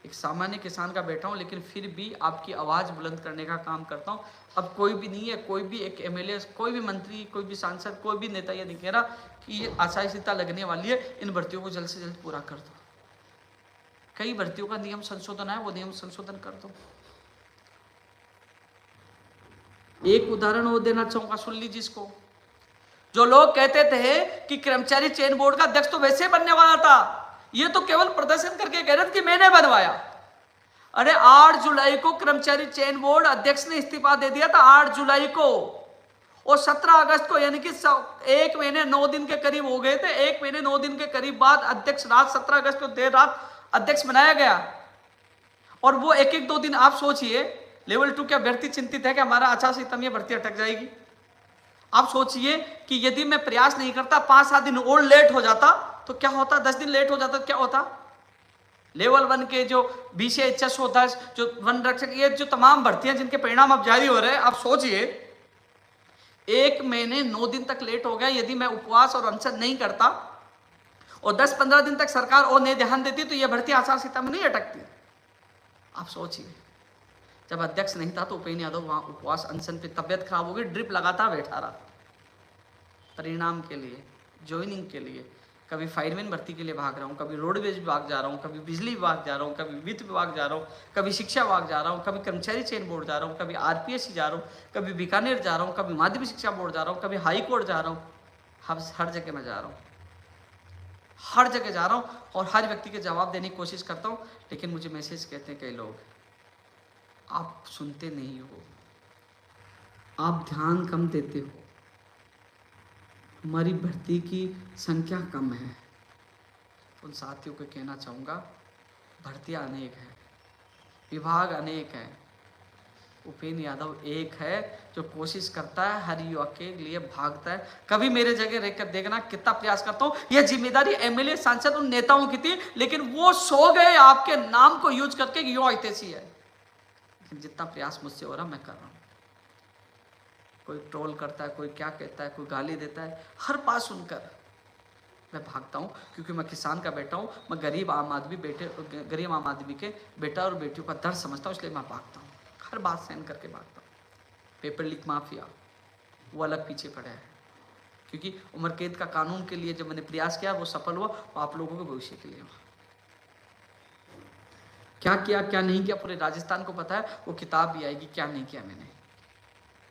एक सामान्य किसान का बेटा हूँ, लेकिन फिर भी आपकी आवाज़ बुलंद करने का काम करता हूँ। अब कोई भी नहीं है, कोई भी एक एमएलए, कोई भी मंत्री, कोई भी सांसद, कोई भी नेता ये नहीं कह रहा कि ये आचार संहिता लगने वाली है, इन भर्तियों को जल्द से जल्द पूरा कर दो। कई भर्तियों का नियम संशोधन है, वो नियम संशोधन कर दो। एक उदाहरण वो देना चाहूंगा, सुन लीजिए इसको। जो लोग कहते थे कि कर्मचारी चयन बोर्ड का अध्यक्ष तो वैसे बनने वाला था, ये तो केवल प्रदर्शन करके कह रहे थे कि मैंने बनवाया। अरे 8 जुलाई को कर्मचारी चयन बोर्ड अध्यक्ष ने इस्तीफा दे दिया था, 8 जुलाई को, और 17 अगस्त को, यानी कि 1 महीने 9 दिन के करीब हो गए थे। 1 महीने 9 दिन के करीब बाद अध्यक्ष रात 17 अगस्त को देर रात अध्यक्ष बनाया गया। और वो एक 2 दिन, आप सोचिए, लेवल 2 के अभ्यर्थी चिंतित है कि हमारा आचार संहिता में भर्ती अटक जाएगी। आप सोचिए कि यदि मैं प्रयास नहीं करता, 5-7 दिन और लेट हो जाता तो क्या होता, 10 दिन लेट हो जाता तो क्या होता। लेवल 1 के जो BCHS होता है, जो वन रक्षक, ये जो तमाम भर्तियां जिनके परिणाम अब जारी हो रहे हैं, आप सोचिए 1 महीने 9 दिन तक लेट हो गया। यदि मैं उपवास और अनशन नहीं करता और 10-15 दिन तक सरकार और नहीं ध्यान देती तो यह भर्ती आचार संहिता में नहीं अटकती। आप सोचिए, जब अध्यक्ष नहीं था तो उपेंद्र यादव वहां उपवास अनशन पे, तबियत खराब हो गई, ड्रिप लगाता बैठा रहा, परिणाम के लिए, ज्वाइनिंग के लिए। कभी फायरमैन भर्ती के लिए भाग रहा हूँ, कभी रोडवेज विभाग जा रहा हूँ, कभी बिजली विभाग जा रहा हूँ, कभी वित्त विभाग जा रहा हूँ, कभी शिक्षा विभाग जा रहा हूँ, कभी कर्मचारी चयन बोर्ड जा रहा हूँ, कभी RPSC जा रहा हूँ, कभी बीकानेर जा रहा हूँ, कभी माध्यमिक शिक्षा बोर्ड जा रहा हूँ, कभी हाई कोर्ट जा रहा हूँ। हर जगह मैं जा रहा हूँ, हर जगह जा रहा हूँ और हर व्यक्ति के जवाब देने की कोशिश करता हूँ। लेकिन मुझे मैसेज कहते हैं कई लोग, आप सुनते नहीं हो, आप ध्यान कम देते हो, हमारी भर्ती की संख्या कम है। उन साथियों को कहना चाहूँगा, भर्तियाँ अनेक हैं, विभाग अनेक हैं, उपेंद्र यादव एक है जो कोशिश करता है, हर युवा के लिए भागता है। कभी मेरे जगह रहकर देखना कितना प्रयास करता हूँ। यह जिम्मेदारी एमएलए, सांसद, उन नेताओं की थी, लेकिन वो सो गए आपके नाम को यूज करके कि युवा हितैषी है। लेकिन जितना प्रयास मुझसे हो रहा मैं कर रहा हूँ। कोई ट्रोल करता है, कोई क्या कहता है, कोई गाली देता है, हर बात सुनकर मैं भागता हूँ, क्योंकि मैं किसान का बेटा हूँ। मैं गरीब आम आदमी के बेटा और बेटियों का दर्द समझता हूँ, इसलिए मैं भागता हूँ, हर बात सहन करके भागता हूँ। पेपर लीक माफिया वो अलग पीछे पड़े हैं, क्योंकि उम्र कैद का कानून के लिए जब मैंने प्रयास किया वो सफल हुआ, और आप लोगों के भविष्य के लिए हुआ। क्या किया क्या नहीं किया पूरे राजस्थान को पता है, वो किताब भी आएगी क्या नहीं किया मैंने।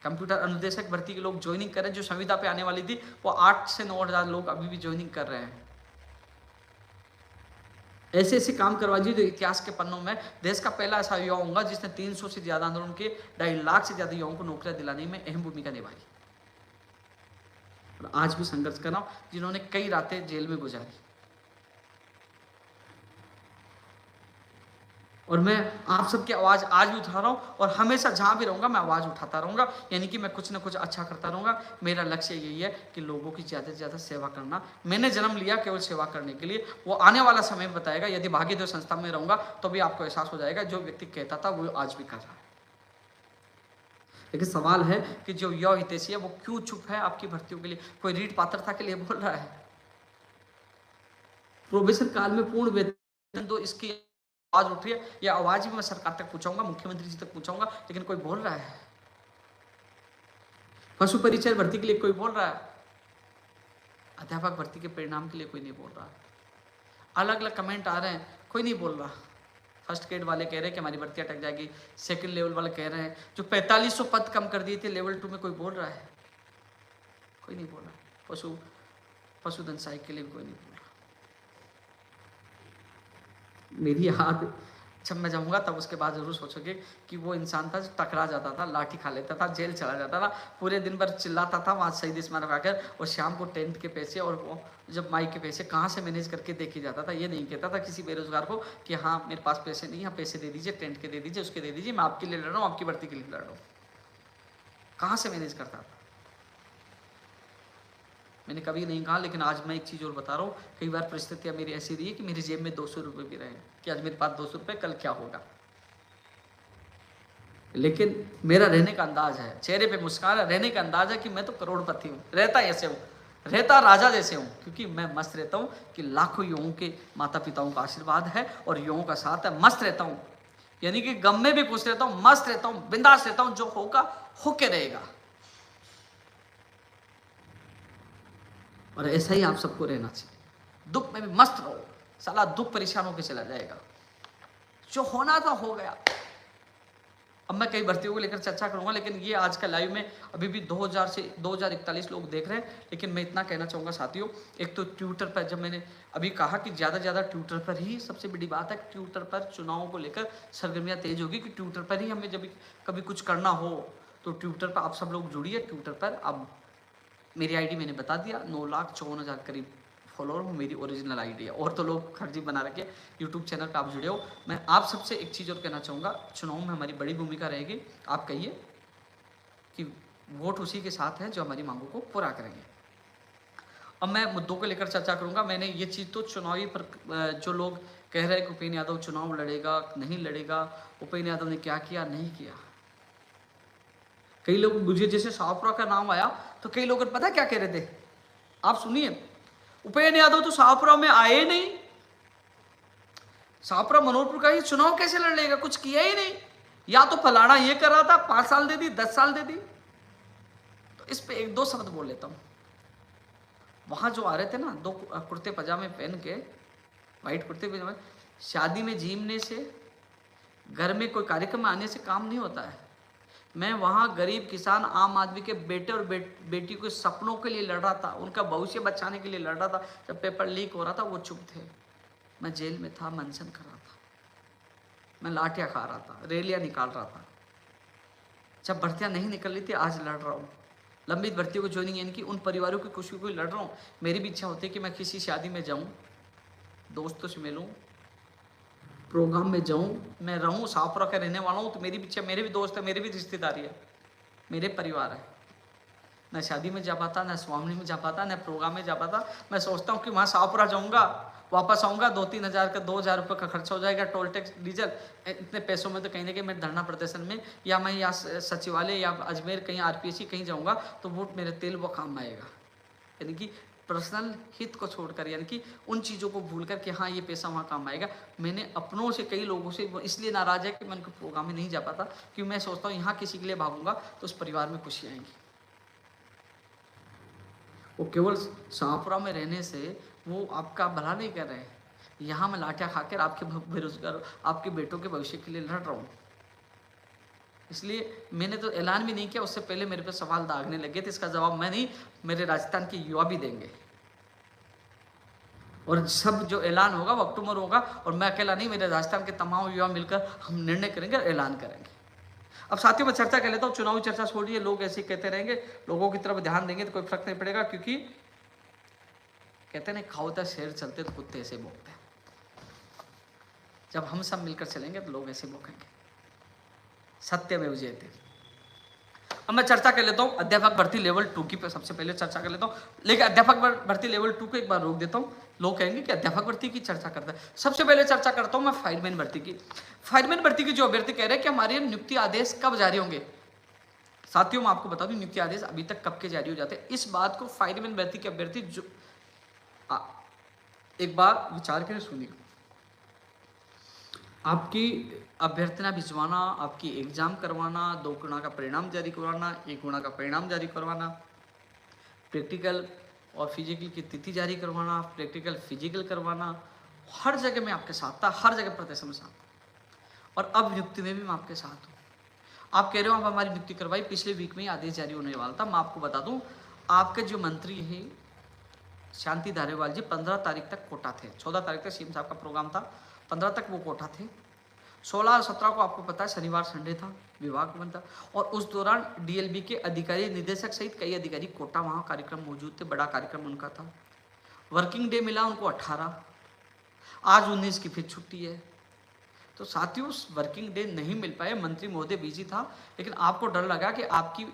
कंप्यूटर अनुदेशक भर्ती के लोग ज्वाइनिंग कर रहे हैं। जो संविदा पे आने वाली थी वो 8 से 9 हज़ार लोग अभी भी ज्वाइनिंग कर रहे हैं। ऐसे ऐसे काम करवा दीजिए जो इतिहास के पन्नों में देश का पहला ऐसा युवा होगा जिसने 300 से ज्यादा आंदोलन के 2.5 लाख से ज्यादा युवाओं को नौकरियां दिलाने में अहम भूमिका निभाई। और आज भी संघर्ष कर रहा हूं, जिन्होंने कई रातें जेल में गुजारी। और मैं आप सबकी आवाज़ आज भी उठा रहा हूँ और हमेशा जहाँ भी रहूँगा मैं आवाज़ उठाता रहूँगा, यानी कि मैं कुछ ना कुछ अच्छा करता रहूँगा। मेरा लक्ष्य यही है कि लोगों की ज़्यादा से ज़्यादा सेवा करना। मैंने जन्म लिया केवल सेवा करने के लिए। वो आने वाला समय बताएगा। यदि भागीरथी संस्था में रहूँगा तो भी आपको एहसास हो जाएगा जो व्यक्ति कहता था वो आज भी कर रहा है। लेकिन सवाल है कि जो युवा हितैषी है वो क्यों चुप है आपकी भर्तियों के लिए? कोई रीट पात्रता के लिए बोल रहा है? प्रोबेशन काल में पूर्ण वेतन दो, इसकी आवाज उठ रही है। यह आवाज भी मैं सरकार तक पहुंचाऊंगा, मुख्यमंत्री जी तक पहुंचाऊंगा, लेकिन कोई बोल रहा है? पशु परिचय भर्ती के लिए कोई बोल रहा है? अध्यापक भर्ती के परिणाम के लिए कोई नहीं बोल रहा। अलग अलग कमेंट आ रहे हैं, कोई नहीं बोल रहा। फर्स्ट ग्रेड वाले कह रहे हैं कि हमारी भर्ती अटक जाएगी। सेकंड लेवल वाले कह रहे हैं जो 4500 पद कम कर दिए थे लेवल 2 में, कोई बोल रहा है? कोई नहीं बोल रहा। पशुधन सहायक के लिए भी कोई नहीं बोल रहा। मेरी याद जब मैं जाऊंगा तब उसके बाद जरूर सोचोगे कि वो इंसान था जो टकरा जाता था, लाठी खा लेता था, जेल चला जाता था, पूरे दिन भर चिल्लाता था वहाँ शहीद स्मारक आकर, और शाम को टेंट के पैसे और वो जब माइक के पैसे कहाँ से मैनेज करके देखी जाता था। ये नहीं कहता था किसी बेरोजगार को कि हाँ मेरे पास पैसे नहीं है, पैसे दे दीजिए, टेंट के दे दीजिए, उसके दे दीजिए, मैं आपके लिए लड़ रहा हूँ, आपकी भर्ती के लिए लड़ रहा हूँ। कहाँ से मैनेज करता था? मैंने कभी नहीं कहा, लेकिन आज मैं एक चीज़ और बता रहा हूँ। कई बार परिस्थितियाँ मेरी ऐसी रही है कि मेरी जेब में 200 रुपये भी रहे कि आज मेरे पास 200 रुपये, कल क्या होगा। लेकिन मेरा रहने का अंदाज है, चेहरे पे मुस्कान है, रहने का अंदाज है कि मैं तो करोड़पति हूँ, रहता ऐसे हूँ, रहता राजा जैसे हूँ, क्योंकि मैं मस्त रहता हूँ कि लाखों युवाओं के माता पिताओं का आशीर्वाद है और युवाओं का साथ है। मस्त रहता हूँ, यानी कि गम में भी खुश रहता हूँ, मस्त रहता हूँ, बिंदास रहता हूँ। जो होगा होके रहेगा। और ऐसा ही आप सबको रहना चाहिए। दुख में भी मस्त रहो, साला दुख परेशान होकर चला जाएगा। जो होना था हो गया। अब मैं कई भर्तियों को लेकर चर्चा करूंगा, लेकिन ये आज का लाइव में अभी भी 2000 से 2041 लोग देख रहे हैं। लेकिन मैं इतना कहना चाहूँगा साथियों, एक तो ट्विटर पर जब मैंने अभी कहा कि ज़्यादा से ज़्यादा ट्विटर पर ही सबसे बड़ी बात है, ट्विटर पर चुनावों को लेकर सरगर्मियाँ तेज होगी कि ट्विटर पर ही हमें जब कभी कुछ करना हो तो ट्विटर पर आप सब लोग जुड़िए। ट्विटर पर अब मेरी आईडी मैंने बता दिया, 9,54,000 करीब फॉलोअर हूँ, मेरी ओरिजिनल आईडी है। और तो लोग फर्जी बना रखे। यूट्यूब चैनल पे आप जुड़े हो। मैं आप सबसे एक चीज़ और कहना चाहूँगा, चुनाव में हमारी बड़ी भूमिका रहेगी। आप कहिए कि वोट उसी के साथ है जो हमारी मांगों को पूरा करेंगे। अब मैं मुद्दों को लेकर चर्चा करूँगा। मैंने ये चीज़ तो चुनावी पर जो लोग कह रहे हैं कि उपेंद्र यादव चुनाव लड़ेगा नहीं लड़ेगा, उपेंद्र यादव ने क्या किया नहीं किया। कई लोग मुझे जैसे शाहपुरा का नाम आया तो कई लोग पता क्या कह रहे थे, आप सुनिए, उपेंद्र यादव तो शाहपुरा में आए नहीं, शाहपुरा मनोहरपुर का ही चुनाव कैसे लड़ लेगा, कुछ किया ही नहीं, या तो फलाना ये कर रहा था, 5 साल दे दी, 10 साल दे दी। तो इस पे 1-2 शब्द बोल लेता हूं। वहां जो आ रहे थे ना 2 कुर्ते पजामे पहन के, व्हाइट कुर्ते पजामे, शादी में झीमने से, घर में कोई कार्यक्रम आने से काम नहीं होता है। मैं वहाँ गरीब किसान आम आदमी के बेटे और बेटी के सपनों के लिए लड़ रहा था, उनका भविष्य बचाने के लिए लड़ रहा था। जब पेपर लीक हो रहा था वो चुप थे, मैं जेल में था, मंचन कर रहा था, मैं लाठियाँ खा रहा था, रैलियाँ निकाल रहा था। जब भर्तियाँ नहीं निकल रही थी, आज लड़ रहा हूँ। लंबित भर्तियों को ज्वाइनिंग, यानी कि उन परिवारों की खुशी को लड़ रहा हूँ। मेरी भी इच्छा होती है कि मैं किसी शादी में जाऊँ, दोस्तों से मिलूँ, प्रोग्राम में जाऊँ, मैं रहूँ, शाहपुरा का रहने वाला हूँ, तो मेरी पीछे मेरे भी दोस्त है, मेरी भी रिश्तेदारी है, मेरे परिवार है। न शादी में जा पाता, न स्वामी में जा पाता, न प्रोग्राम में जा पाता। मैं सोचता हूँ कि वहाँ शाहपुरा जाऊँगा, वापस आऊँगा, 2-3 हज़ार का 2,000 रुपये का खर्चा हो जाएगा, टोल टैक्स डीजल, इतने पैसों में तो कहीं ना कहीं मैं धरना प्रदर्शन में या मैं या सचिवालय या अजमेर कहीं RPSC कहीं जाऊँगा तो वो मेरे तेल वो काम आएगा। यानी कि पर्सनल हित को छोड़कर, यानी कि उन चीज़ों को भूल कर कि हाँ ये पैसा वहाँ काम आएगा। मैंने अपनों से कई लोगों से इसलिए नाराज़ है कि मैं उनके प्रोग्राम में नहीं जा पाता, क्योंकि मैं सोचता हूँ यहाँ किसी के लिए भागूंगा तो उस परिवार में खुशी आएंगी। वो केवल शाहपुरा में रहने से वो आपका भला नहीं कर रहे हैं। यहाँ मैं लाठियाँ खाकर आपके बेरोजगार, आपके बेटों के भविष्य के लिए लड़ रहा हूँ। इसलिए मैंने तो ऐलान भी नहीं किया, उससे पहले मेरे पे सवाल दागने लगे थे। इसका जवाब मैं नहीं, मेरे राजस्थान के युवा भी देंगे। और सब जो ऐलान होगा वो अक्टूबर होगा, और मैं अकेला नहीं, मेरे राजस्थान के तमाम युवा मिलकर हम निर्णय करेंगे और ऐलान करेंगे। अब साथियों मैं चर्चा कर लेता हूँ, चुनावी चर्चा छोड़िए, लोग ऐसे ही कहते रहेंगे, लोगों की तरफ ध्यान देंगे तो कोई फर्क नहीं पड़ेगा, क्योंकि कहते हैं खाओ तो शेर चलते तो कुत्ते ऐसे भौंकते हैं। जब हम सब मिलकर चलेंगे तो लोग ऐसे भौंकेंगे। सत्य में विजयते। अब मैं चर्चा कर लेता हूँ अध्यापक भर्ती लेवल 2 की पे सबसे पहले चर्चा कर लेता हूँ, लेकिन अध्यापक भर्ती लेवल 2 को एक बार रोक देता हूँ। लोग कहेंगे कि अध्यापक भर्ती की चर्चा करता है। सबसे पहले चर्चा करता हूँ मैं फायरमैन भर्ती की। फायरमैन भर्ती की जो अभ्यर्थी कह रहे हैं कि हमारे नियुक्ति आदेश कब जारी होंगे। साथियों मैं आपको बता दूं, नियुक्ति आदेश अभी तक कब के जारी हो जाते हैं। इस बात को फायरमैन भर्ती के अभ्यर्थी जो एक बार विचार करें, सुनिए। आपकी अभ्यर्थना भिजवाना, आपकी एग्जाम करवाना, 2 गुना का परिणाम जारी करवाना, 1 गुना का परिणाम जारी करवाना, प्रैक्टिकल और फिजिकल की तिथि जारी करवाना, प्रैक्टिकल फिजिकल करवाना, हर जगह मैं आपके साथ था, हर जगह प्रदर्शन में साथ था। और अब नियुक्ति में भी मैं आपके साथ हूँ। आप कह रहे हो आप हमारी नियुक्ति करवाई, पिछले वीक में ही आदेश जारी होने वाला था। मैं आपको बता दूं, आपके जो मंत्री हैं शांति धारीवाल जी 15 तारीख तक कोटा थे। 14 तारीख तक सीएम साहब का प्रोग्राम था, 15 तक वो कोटा थे। 16 और 17 को आपको पता है शनिवार संडे था, विभाग बंद था, और उस दौरान डीएलबी के अधिकारी निदेशक सहित कई अधिकारी कोटा वहाँ कार्यक्रम मौजूद थे। बड़ा कार्यक्रम उनका था। वर्किंग डे मिला उनको 18, आज 19 की फिर छुट्टी है। तो साथियों वर्किंग डे नहीं मिल पाए, मंत्री महोदय बिजी था, लेकिन आपको डर लगा कि आपकी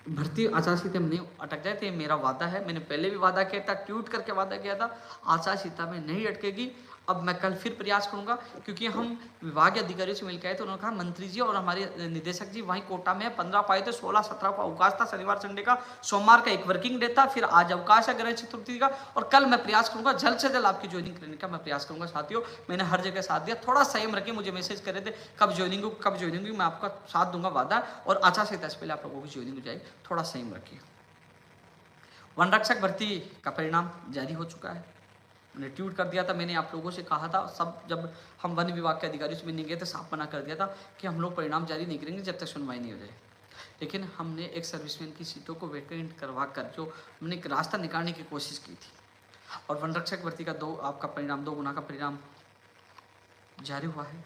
भर्ती आचार संहिता में नहीं अटक जाए। तो मेरा वादा है, मैंने पहले भी वादा किया था, ट्वीट करके वादा किया था, आचार संहिता में नहीं अटकेगी। अब मैं कल फिर प्रयास करूंगा, क्योंकि हम विभागीय अधिकारियों से मिलकर आए तो उन्होंने कहा मंत्री जी और हमारे निदेशक जी वहीं कोटा में 15 को आए थे, 16-17 को अवकाश था, शनिवार संडे का, सोमवार का एक वर्किंग डे था, फिर आज अवकाश है गणेश चतुर्थी का, और कल मैं प्रयास करूंगा जल्द से जल्द आपकी ज्वाइनिंग करने का मैं प्रयास करूंगा। साथियों मैंने हर जगह साथ दिया, थोड़ा संयम रखिए, मुझे मैसेज कर रहे थे कब ज्वाइनिंग हो कब ज्वाइनिंग हो, मैं आपका साथ दूंगा, वादा, और आचार संहिता से पहले आप लोगों की ज्वाइनिंग हो जाएगी, थोड़ा संयम रखिए। वन रक्षक भर्ती का परिणाम जारी हो चुका है, मैंने ट्वीट कर दिया था। मैंने आप लोगों से कहा था, सब जब हम वन विभाग के अधिकारियों से मिलने गए थे, साफ मना कर दिया था कि हम लोग परिणाम जारी नहीं करेंगे जब तक सुनवाई नहीं हो जाए। लेकिन हमने एक सर्विसमैन की सीटों को वैकेंट करवा कर जो हमने एक रास्ता निकालने की कोशिश की थी, और वन रक्षक भर्ती का आपका परिणाम 2 गुना का परिणाम जारी हुआ है।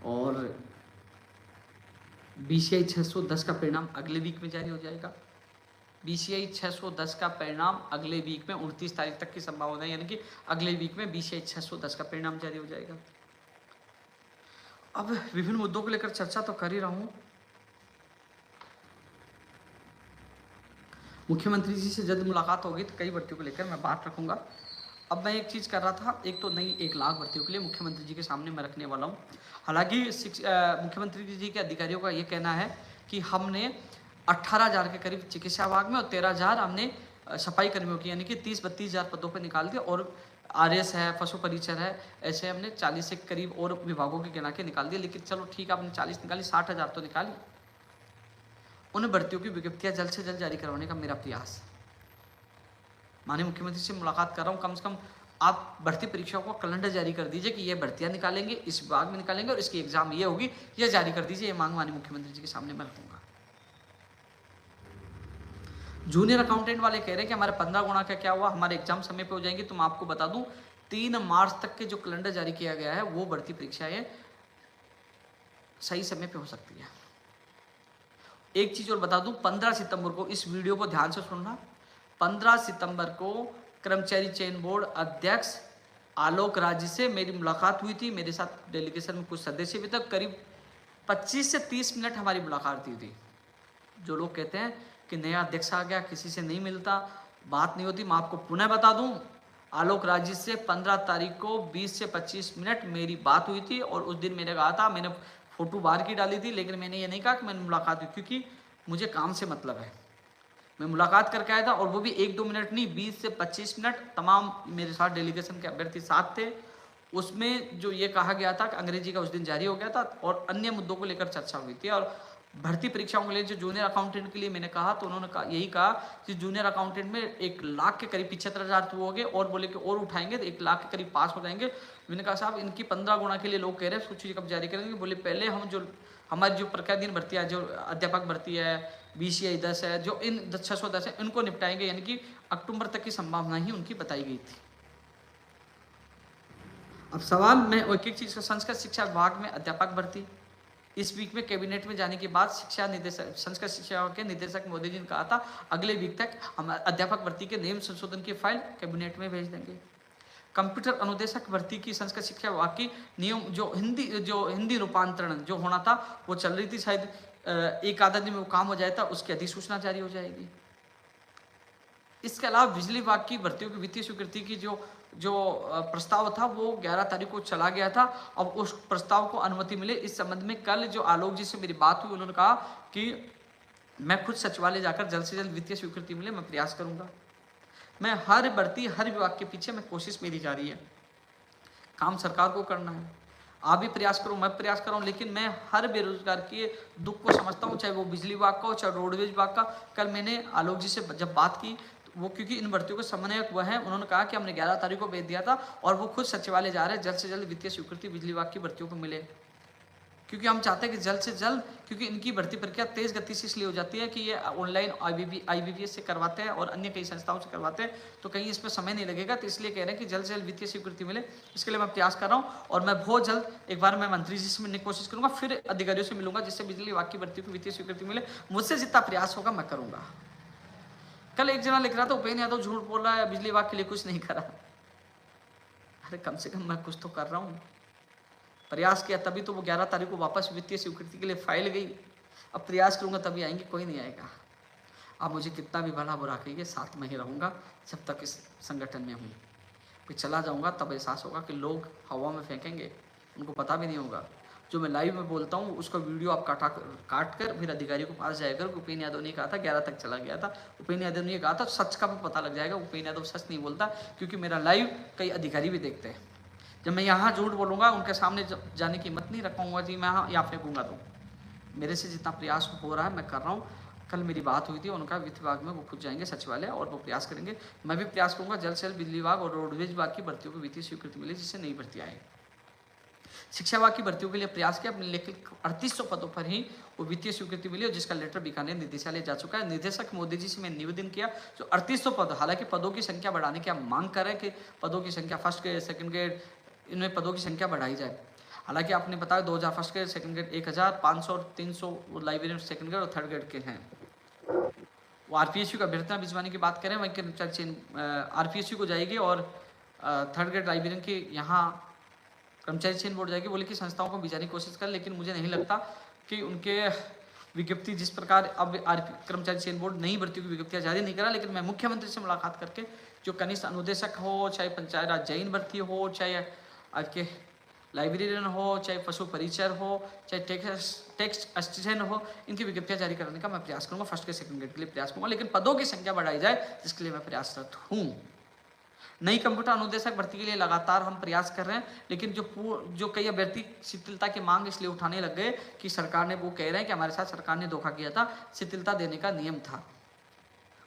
और बीसीआई 610 का परिणाम अगले वीक में जारी हो जाएगा। बीसीआई 610 का परिणाम अगले वीक में 29 तारीख तक की संभावना है, यानी कि अगले वीक में बीसीआई 610 का परिणाम जारी हो जाएगा। अब विभिन्न मुद्दों को लेकर चर्चा तो कर ही रहा हूं। मुख्यमंत्री जी से जल्द मुलाकात होगी तो कई भर्तियों को लेकर मैं बात रखूंगा। अब मैं एक चीज कर रहा था, एक तो नई 1 लाख भर्तियों के लिए मुख्यमंत्री जी के सामने मैं रखने वाला हूँ। हालांकि मुख्यमंत्री जी के अधिकारियों का ये कहना है कि हमने 18,000 के करीब चिकित्सा विभाग में और 13,000 हमने सफाई कर्मियों की, यानी कि 30-32 हज़ार पदों पर निकाल दिया, और आरएस है, पशु परिचर है, ऐसे हमने 40 से करीब और विभागों के गिना के निकाल दिए। लेकिन चलो ठीक है, आपने 40 निकाली, 60,000 तो निकाली। उन भर्तियों की विज्ञप्तियां जल्द से जल्द जारी करवाने का मेरा प्रयास। माननीय मुख्यमंत्री से मुलाकात कर रहा हूँ, कम से कम आप भर्ती परीक्षाओं को कैलेंडर जारी कर दीजिए कि ये भर्तियां निकालेंगे, इस विभाग में निकालेंगे और इसकी एग्जाम ये होगी, ये जारी कर दीजिए। ये मांग माननीय मुख्यमंत्री जी के सामने मैं रखूंगा। जूनियर अकाउंटेंट वाले कह रहे हैं कि हमारे 15 गुना का क्या हुआ, हमारे एग्जाम समय पे हो जाएंगे। तो मैं आपको बता दूं 3 मार्च तक के जो कैलेंडर जारी किया गया है वो भर्ती परीक्षाएं सही समय पे हो सकती है। एक चीज और बता दूं, 15 सितंबर को, इस वीडियो को ध्यान से सुनना, 15 सितंबर को कर्मचारी चयन बोर्ड अध्यक्ष आलोक राज जी से मेरी मुलाकात हुई थी। मेरे साथ डेलीगेशन में कुछ सदस्य भी थे, करीब 25 से 30 मिनट हमारी मुलाकात हुई थी। जो लोग कहते हैं कि नया अध्यक्ष आ गया, किसी से नहीं मिलता, बात नहीं होती, मैं आपको पुनः बता दूं, आलोक राज जी से 15 तारीख को 20 से 25 मिनट मेरी बात हुई थी। और उस दिन मैंने कहा था, मैंने फोटो बाहर की डाली थी, लेकिन मैंने ये नहीं कहा कि मैंने मुलाकात हुई, क्योंकि मुझे काम से मतलब है। मैं मुलाकात करके आया था, और वो भी 1-2 मिनट नहीं, 20 से 25 मिनट तमाम मेरे साथ डेलीगेशन के अभ्यर्थी साथ थे। उसमें जो ये कहा गया था कि अंग्रेजी का उस दिन जारी हो गया था, और अन्य मुद्दों को लेकर चर्चा हुई थी। और भर्ती परीक्षाओं के लिए जो जूनियर अकाउंटेंट के लिए मैंने कहा तो उन्होंने यही कहा कि जूनियर अकाउंटेंट में 1 लाख के करीब 75,000 तो हो गए, और बोले कि और उठाएंगे तो 1 लाख के करीब पास हो जाएंगे। मैंने कहा साहब इनकी 15 गुना के लिए लोग कह रहे हैं सूची कब जारी करेंगे। बोले पहले हम जो हमारी जो प्रज्ञाधीन भर्ती है, जो अध्यापक भर्ती है, BCI 10 है, जो इन 610 है, इनको निपटाएंगे। यानी कि अक्टूबर तक की संभावना ही उनकी बताई गई थी। अब सवाल मैं एक एक चीज का, संस्कृत शिक्षा विभाग में अध्यापक भर्ती इस वीक में कैबिनेट में जाने के बाद शिक्षा निदेशक, संस्कृत शिक्षा के निदेशक मोदी जी ने कहा था अगले वीक तक हम अध्यापक भर्ती के नियम संशोधन की फाइल कैबिनेट में भेज देंगे। कंप्यूटर अनुदेशक भर्ती की संस्कृत शिक्षा विभाग की नियम जो हिंदी रूपांतरण जो होना था वो चल रही थी, शायद एक आधा दिन में वो काम हो जाएगा, उसकी अधिसूचना जारी हो जाएगी। इसके अलावा बिजली विभाग की भर्तियों की वित्तीय स्वीकृति की जो प्रस्ताव था वो 11 तारीख को चला गया था। अब उस प्रस्ताव को अनुमति मिले, इस संबंध में कल जो आलोक जी से मेरी बात हुई, उन्होंने कहा कि मैं खुद सचिवालय जाकर जल्द से जल्द वित्तीय स्वीकृति मिले मैं प्रयास करूंगा। मैं हर भर्ती हर विभाग के पीछे मैं कोशिश मेरी जारी है, काम सरकार को करना है, आप भी प्रयास करो, मैं प्रयास कर रहा हूँ, लेकिन मैं हर बेरोजगार के दुख को समझता हूँ, चाहे वो बिजली विभाग का हो, चाहे रोडवेज विभाग का। कल मैंने आलोक जी से जब बात की वो, क्योंकि इन भर्तियों के समन्वयक हुआ है, उन्होंने कहा कि हमने 11 तारीख को भेज दिया था और वो खुद सचिवालय जा रहे हैं, जल्द से जल्द वित्तीय स्वीकृति बिजली विभाग की भर्तियों को मिले। क्योंकि हम चाहते हैं कि जल्द से जल्द, क्योंकि इनकी भर्ती प्रक्रिया तेज गति से इसलिए हो जाती है कि ये ऑनलाइन IBPS से करवाते हैं और अन्य कई संस्थाओं से करवाते हैं, तो कहीं इसमें समय नहीं लगेगा, तो इसलिए कह रहे हैं कि जल्द से जल्द वित्तीय स्वीकृति मिले। इसके लिए मैं प्रयास कर रहा हूँ और मैं बहुत जल्द एक बार मैं मंत्री जी से मिलने की कोशिश करूंगा, फिर अधिकारियों से मिलूंगा, जिससे बिजली विभाग की भर्ती को वित्तीय स्वीकृति मिले। मुझसे जितना प्रयास होगा मैं करूंगा। कल एक जना लिख रहा था उपेन्द्र यादव झूठ बोल रहा है, बिजली विभाग के लिए कुछ नहीं करा। अरे कम से कम मैं कुछ तो कर रहा हूँ, प्रयास किया तभी तो वो 11 तारीख को वापस वित्तीय स्वीकृति के लिए फाइल गई। अब प्रयास करूंगा तभी आएंगे, कोई नहीं आएगा। आप मुझे कितना भी भला बुरा कहिए, साथ में ही रहूंगा जब तक इस संगठन में हूँ। फिर चला जाऊंगा तब एहसास होगा कि लोग हवा में फेंकेंगे, उनको पता भी नहीं होगा। जो मैं लाइव में बोलता हूँ उसका वीडियो आप काट कर फिर अधिकारियों के पास जाएगा। उपेन्द्र यादव ने कहा था 11 तक चला गया था, उपेन्द्र यादव ने कहा था, सच का भी पता लग जाएगा। उपेन्द्र यादव सच नहीं बोलता, क्योंकि मेरा लाइव कई अधिकारी भी देखते हैं। जब मैं यहाँ झूठ बोलूँगा उनके सामने जाने की हिम्मत नहीं रखूँगा जी, मैं यहाँ फेंकूँगा। तो मेरे से जितना प्रयास हो रहा है मैं कर रहा हूँ। कल मेरी बात हुई थी, उनका वित्त विभाग में वो खुद जाएंगे सचिवालय और वो प्रयास करेंगे। मैं भी प्रयास करूँगा जल्द से जल्द बिजली विभाग और रोडवेज विभाग की भर्तियों को वित्तीय स्वीकृति मिले, जिससे नई भर्ती आए। शिक्षा विभाग की भर्तियों के लिए प्रयास किया, लेकिन 3800 पदों पर ही वो वित्तीय स्वीकृति मिली, और जिसका लेटर बीकानेर निदेशालय जा चुका है। निदेशक मोदी जी से मैं निवेदन किया, जो 3800 पद, हालांकि पदों की संख्या बढ़ाने की हम मांग कर रहे हैं कि पदों की संख्या फर्स्ट ग्रेड सेकंड ग्रेड इनमें पदों की संख्या बढ़ाई जाए। हालांकि आपने बताया 2000 फर्स्ट ग्रेड, सेकंड ग्रेड 1500 और 300 लाइब्रेरी सेकंड ग्रेड और थर्ड ग्रेड के हैं। वो RPSU का अभ्यर्थना भिजवाने की बात करें, वहीं कर्मचारी RPSU को जाएगी और थर्ड ग्रेड लाइब्रेरियन की यहाँ कर्मचारी चयन बोर्ड जाएगी। बोले कि संस्थाओं को भिजवाने की कोशिश कर, लेकिन मुझे नहीं लगता कि उनके विज्ञप्ति जिस प्रकार अब कर्मचारी चयन बोर्ड नई भर्तियों की विज्ञप्तियां जारी नहीं करा। लेकिन मैं मुख्यमंत्री से मुलाकात करके जो कनिष्ठ अनुदेशक हो, चाहे पंचायत राज जैन भर्ती हो, चाहे आपके लाइब्रेरियन हो, चाहे पशु परिचर हो, चाहे टेक्स्ट असिस्टेंट हो, इनकी विज्ञप्तियां जारी करने का मैं प्रयास करूंगा। फर्स्ट के सेकंड ग्रेड के लिए प्रयास करूंगा, लेकिन पदों की संख्या बढ़ाई जाए, जिसके लिए मैं प्रयासरत हूँ। नई कंप्यूटर अनुदेशक भर्ती के लिए लगातार हम प्रयास कर रहे हैं, लेकिन जो कई अभ्यर्थी शिथिलता की मांग इसलिए उठाने लग गए कि सरकार ने, वो कह रहे हैं कि हमारे साथ सरकार ने धोखा किया था, शिथिलता देने का नियम था।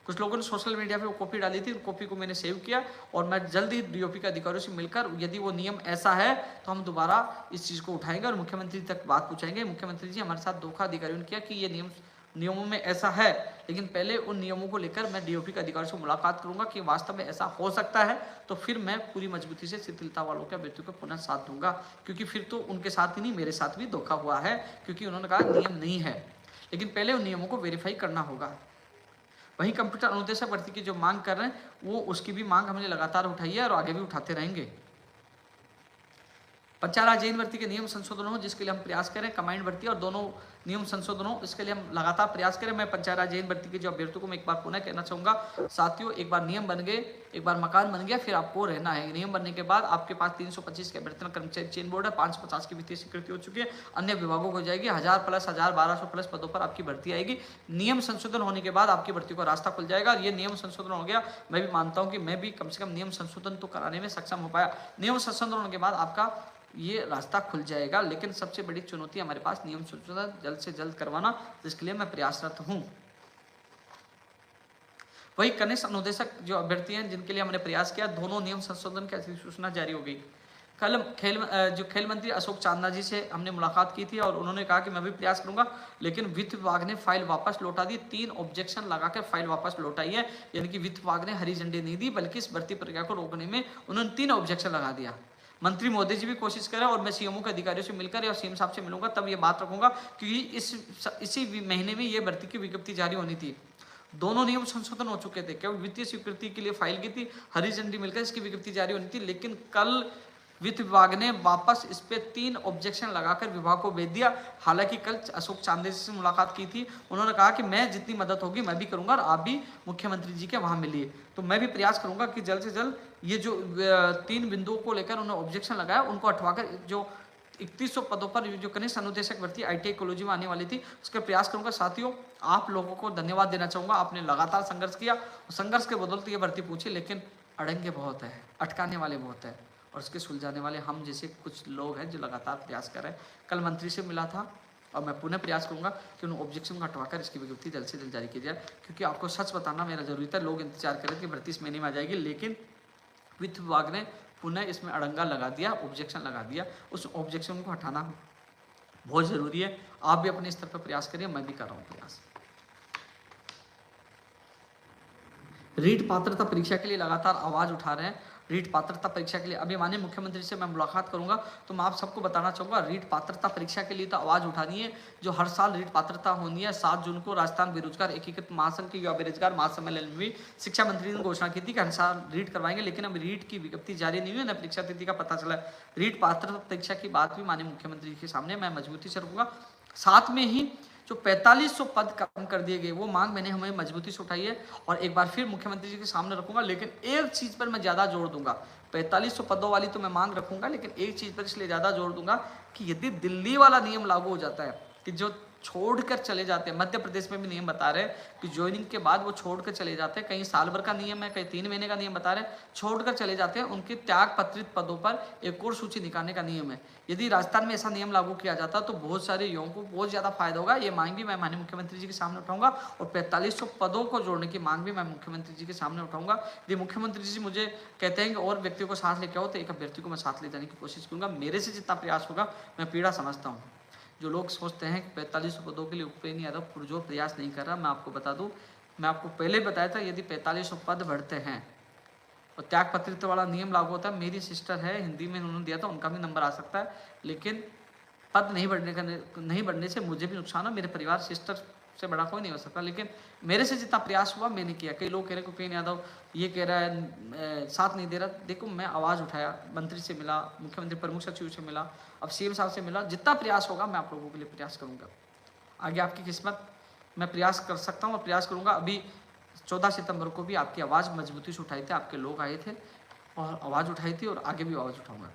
कुछ लोगों ने सोशल मीडिया पे वो कॉपी डाली थी, कॉपी को मैंने सेव किया और मैं जल्द ही DOP के अधिकारियों से मिलकर, यदि वो नियम ऐसा है तो हम दोबारा इस चीज़ को उठाएंगे और मुख्यमंत्री तक बात पहुँचाएंगे। मुख्यमंत्री जी, हमारे साथ धोखा अधिकारियों ने किया कि ये नियमों में ऐसा है, लेकिन पहले उन नियमों को लेकर मैं DOP के अधिकारियों से मुलाकात करूंगा कि वास्तव में ऐसा हो सकता है, तो फिर मैं पूरी मजबूती से शिथिलता वालों के अभ्यर्थियों को पुनः साथ दूंगा। क्योंकि फिर तो उनके साथ ही नहीं, मेरे साथ भी धोखा हुआ है, क्योंकि उन्होंने कहा नियम नहीं है, लेकिन पहले उन नियमों को वेरीफाई करना होगा। वहीं कंप्यूटर अनुदेशक भर्ती की जो मांग कर रहे हैं, वो उसकी भी मांग हमने लगातार उठाई है और आगे भी उठाते रहेंगे। पंचायत राज जैन भर्ती के नियम संशोधन हो, जिसके लिए हम प्रयास करें। कमांड भर्ती और दोनों नियम संशोधन हो, इसके लिए हम लगातार प्रयास करें। मैं पंचायत राज जैन भर्ती के जो अभ्यर्थियों को मैं एक बार पुनः कहना चाहूँगा, साथियों, एक बार नियम बन गए, एक बार मकान बन गया, फिर आपको रहना है। नियम बनने के बाद आपके पास 325 के अभ्यर्थना कर्मचारी चयन बोर्ड है, 550 की वित्तीय स्वीकृति हो चुकी है, अन्य विभागों को जाएगी, 1000 प्लस 1000 1200 प्लस पदों पर आपकी भर्ती आएगी। नियम संशोधन होने के बाद आपकी भर्ती को रास्ता खुल जाएगा। और ये नियम संशोधन हो गया, मैं भी मानता हूँ कि मैं भी कम से कम नियम संशोधन तो कराने में सक्षम हो पाया। नियम संशोधन होने के बाद आपका ये रास्ता खुल जाएगा। लेकिन सबसे बड़ी चुनौती हमारे पास नियम संशोधन जल्द से जल्द करवाना, जिसके लिए मैं प्रयासरत हूँ। वही कनिष्ठ अनुदेशक जो अभ्यर्थी हैं जिनके लिए हमने प्रयास किया, दोनों नियम संशोधन की अधिसूचना जारी हो गई। कल खेल मंत्री अशोक चांदना जी से हमने मुलाकात की थी और उन्होंने कहा कि मैं भी प्रयास करूंगा, लेकिन वित्त विभाग ने फाइल वापस लौटा दी। 3 ऑब्जेक्शन लगाकर फाइल वापस लौटाई है, यानी कि वित्त विभाग ने हरी झंडी नहीं दी, बल्कि इस भर्ती प्रक्रिया को रोकने में उन्होंने 3 ऑब्जेक्शन लगा दिया। मंत्री मोदी जी भी कोशिश करें और मैं सीएमओ के अधिकारियों से मिलकर या सीएम साहब से मिलूंगा, तब ये बात रखूंगा, क्योंकि इसी महीने में ये भर्ती की विज्ञप्ति जारी होनी थी। दोनों नियम संशोधन हो चुके थे, केवल वित्तीय स्वीकृति के लिए फाइल की थी, हरी झंडी मिलकर इसकी विज्ञप्ति जारी होनी थी। लेकिन कल वित्त विभाग ने वापस इस पे 3 ऑब्जेक्शन लगाकर विभाग को भेज दिया। हालांकि कल अशोक चांदना जी से मुलाकात की थी, उन्होंने कहा कि मैं जितनी मदद होगी मैं भी करूंगा और आप भी मुख्यमंत्री जी के वहां मिलिए। तो मैं भी प्रयास करूंगा कि जल्द से जल्द ये जो 3 बिंदुओं को लेकर उन्होंने ऑब्जेक्शन लगाया उनको हटवाकर जो 3100 पदों पर जो कनिष्ठ अनुदेशक भर्ती ITI कॉलेज में आने वाली थी उसका प्रयास करूंगा। साथियों, आप लोगों को धन्यवाद देना चाहूंगा, आपने लगातार संघर्ष किया, संघर्ष के बदौलत ये भर्ती पूछी, लेकिन अड़ंगे बहुत है, अटकाने वाले बहुत है और उसके सुलझाने वाले हम जैसे कुछ लोग हैं जो लगातार प्रयास कर रहे हैं। कल मंत्री से मिला था और मैं पुनः प्रयास करूंगा कि उन ऑब्जेक्शन को हटवाकर इसकी विज्ञप्ति जल्द से जल्द जारी की जाए, क्योंकि आपको सच बताना मेरा जरूरी था। लोग इंतजार कर रहे थे कि भर्ती इस महीने में आ जाएगी, लेकिन वित्त विभाग ने पुनः इसमें अड़ंगा लगा दिया, ऑब्जेक्शन लगा दिया। उस ऑब्जेक्शन को हटाना बहुत जरूरी है। आप भी अपने स्तर पर प्रयास करिए, मैं भी कर रहा हूँ प्रयास। रीट पात्रता परीक्षा के लिए लगातार आवाज उठा रहे हैं। रीट पात्रता परीक्षा के लिए अभी माननीय मुख्यमंत्री से मैं मुलाकात करूंगा, तो मैं आप सबको बताना चाहूंगा, रीट पात्रता परीक्षा के लिए तो आवाज उठानी है। जो हर साल रीट पात्रता होनी है, 7 जून को राजस्थान बेरोजगार एकीकृत महासंघ के युवा बेरोजगार महासम्मेलन में भी शिक्षा मंत्री ने घोषणा की थी कि हर साल रीट करवाएंगे, लेकिन अब रीट की विज्ञप्ति जारी नहीं हुई, न परीक्षा तिथि का पता चला। रीट पात्रता परीक्षा की बात भी माननीय मुख्यमंत्री के सामने मैं मजबूती से रखूंगा। साथ में ही जो 4500 पद कम कर दिए गए, वो मांग मैंने हमें मजबूती से उठाई है और एक बार फिर मुख्यमंत्री जी के सामने रखूंगा। लेकिन एक चीज पर मैं ज्यादा जोर दूंगा, 4500 पदों वाली तो मैं मांग रखूंगा, लेकिन एक चीज पर इसलिए ज्यादा जोर दूंगा कि यदि दिल्ली वाला नियम लागू हो जाता है कि जो छोड़कर चले जाते हैं, मध्य प्रदेश में भी नियम बता रहे हैं कि ज्वाइनिंग के बाद वो छोड़कर चले जाते हैं, कहीं साल भर का नियम है, कहीं 3 महीने का नियम बता रहे हैं, छोड़कर चले जाते हैं, उनके त्याग पत्रित पदों पर एक और सूची निकालने का नियम है। यदि राजस्थान में ऐसा नियम लागू किया जाता तो बहुत सारे युवाओं को बहुत ज्यादा फायदा होगा। ये मांग भी मैं माननीय मुख्यमंत्री जी के सामने उठाऊंगा और 4500 पदों को जोड़ने की मांग भी मैं मुख्यमंत्री जी के सामने उठाऊंगा। यदि मुख्यमंत्री जी मुझे कहते हैं कि और व्यक्तियों को साथ लेके आओ, तो एक अभ्यर्थी को मैं साथ ले जाने की कोशिश करूंगा। मेरे से जितना प्रयास होगा, मैं पीड़ा समझता हूँ। जो लोग सोचते हैं कि 4500 पदों के लिए उपेन्द्र यादव पुरजोर प्रयास नहीं कर रहा, मैं आपको बता दूं, मैं आपको पहले बताया था, यदि 4500 पद बढ़ते हैं और त्याग पत्रित वाला नियम लागू होता है, मेरी सिस्टर है हिंदी में उन्होंने दिया था, उनका भी नंबर आ सकता है, लेकिन पद नहीं बढ़ने से मुझे भी नुकसान है, मेरे परिवार सिस्टर से बड़ा कोई नहीं हो सकता। लेकिन मेरे से जितना प्रयास हुआ मैंने किया। कई लोग कह रहे हैं उपेन्द्र यादव ये कह रहा है साथ नहीं दे रहा, देखो मैं आवाज़ उठाया, मंत्री से मिला, मुख्यमंत्री प्रमुख सचिव से मिला, अब सीएम साहब से मिला, जितना प्रयास होगा मैं आप लोगों के लिए प्रयास करूंगा। आगे आपकी किस्मत, मैं प्रयास कर सकता हूँ और प्रयास करूंगा। अभी 14 सितंबर को भी आपकी आवाज़ मजबूती से उठाई थी, आपके लोग आए थे और आवाज़ उठाई थी और आगे भी आवाज़ उठाऊंगा।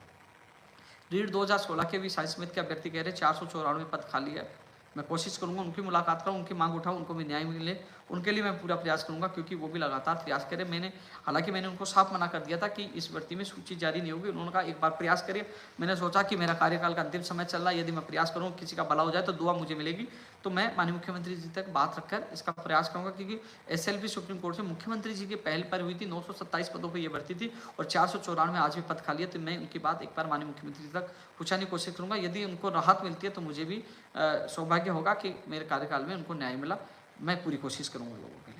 रीट 2016 के भी साइंस समिति के अभ्यर्थी कह रहे 494 पद खाली है, मैं कोशिश करूंगा उनकी मुलाकात करूँ, उनकी मांग उठाऊँ, उनको भी न्याय मिले, उनके लिए मैं पूरा प्रयास करूंगा, क्योंकि वो भी लगातार प्रयास करें। हालांकि मैंने उनको साफ मना कर दिया था कि इस भर्ती में सूची जारी नहीं होगी। उन्होंने कहा एक बार प्रयास करिए। मैंने सोचा कि मेरा कार्यकाल का अंतिम समय चल रहा है, यदि मैं प्रयास करूँ किसी का भला हो जाए तो दुआ मुझे मिलेगी। तो मैं माननीय मुख्यमंत्री जी तक बात रखकर इसका प्रयास करूंगा, क्योंकि SLP सुप्रीम कोर्ट से मुख्यमंत्री जी की पहल पर हुई थी, 927 पदों पर यह भर्ती थी और 494 आज भी पद खाली है। तो मैं उनकी बात एक बार माननीय मुख्यमंत्री जी तक पहुँचाने की कोशिश करूंगा। यदि उनको राहत मिलती है तो मुझे भी सौभाग्य होगा कि मेरे कार्यकाल में उनको न्याय मिला। मैं पूरी कोशिश करूंगा लोगों के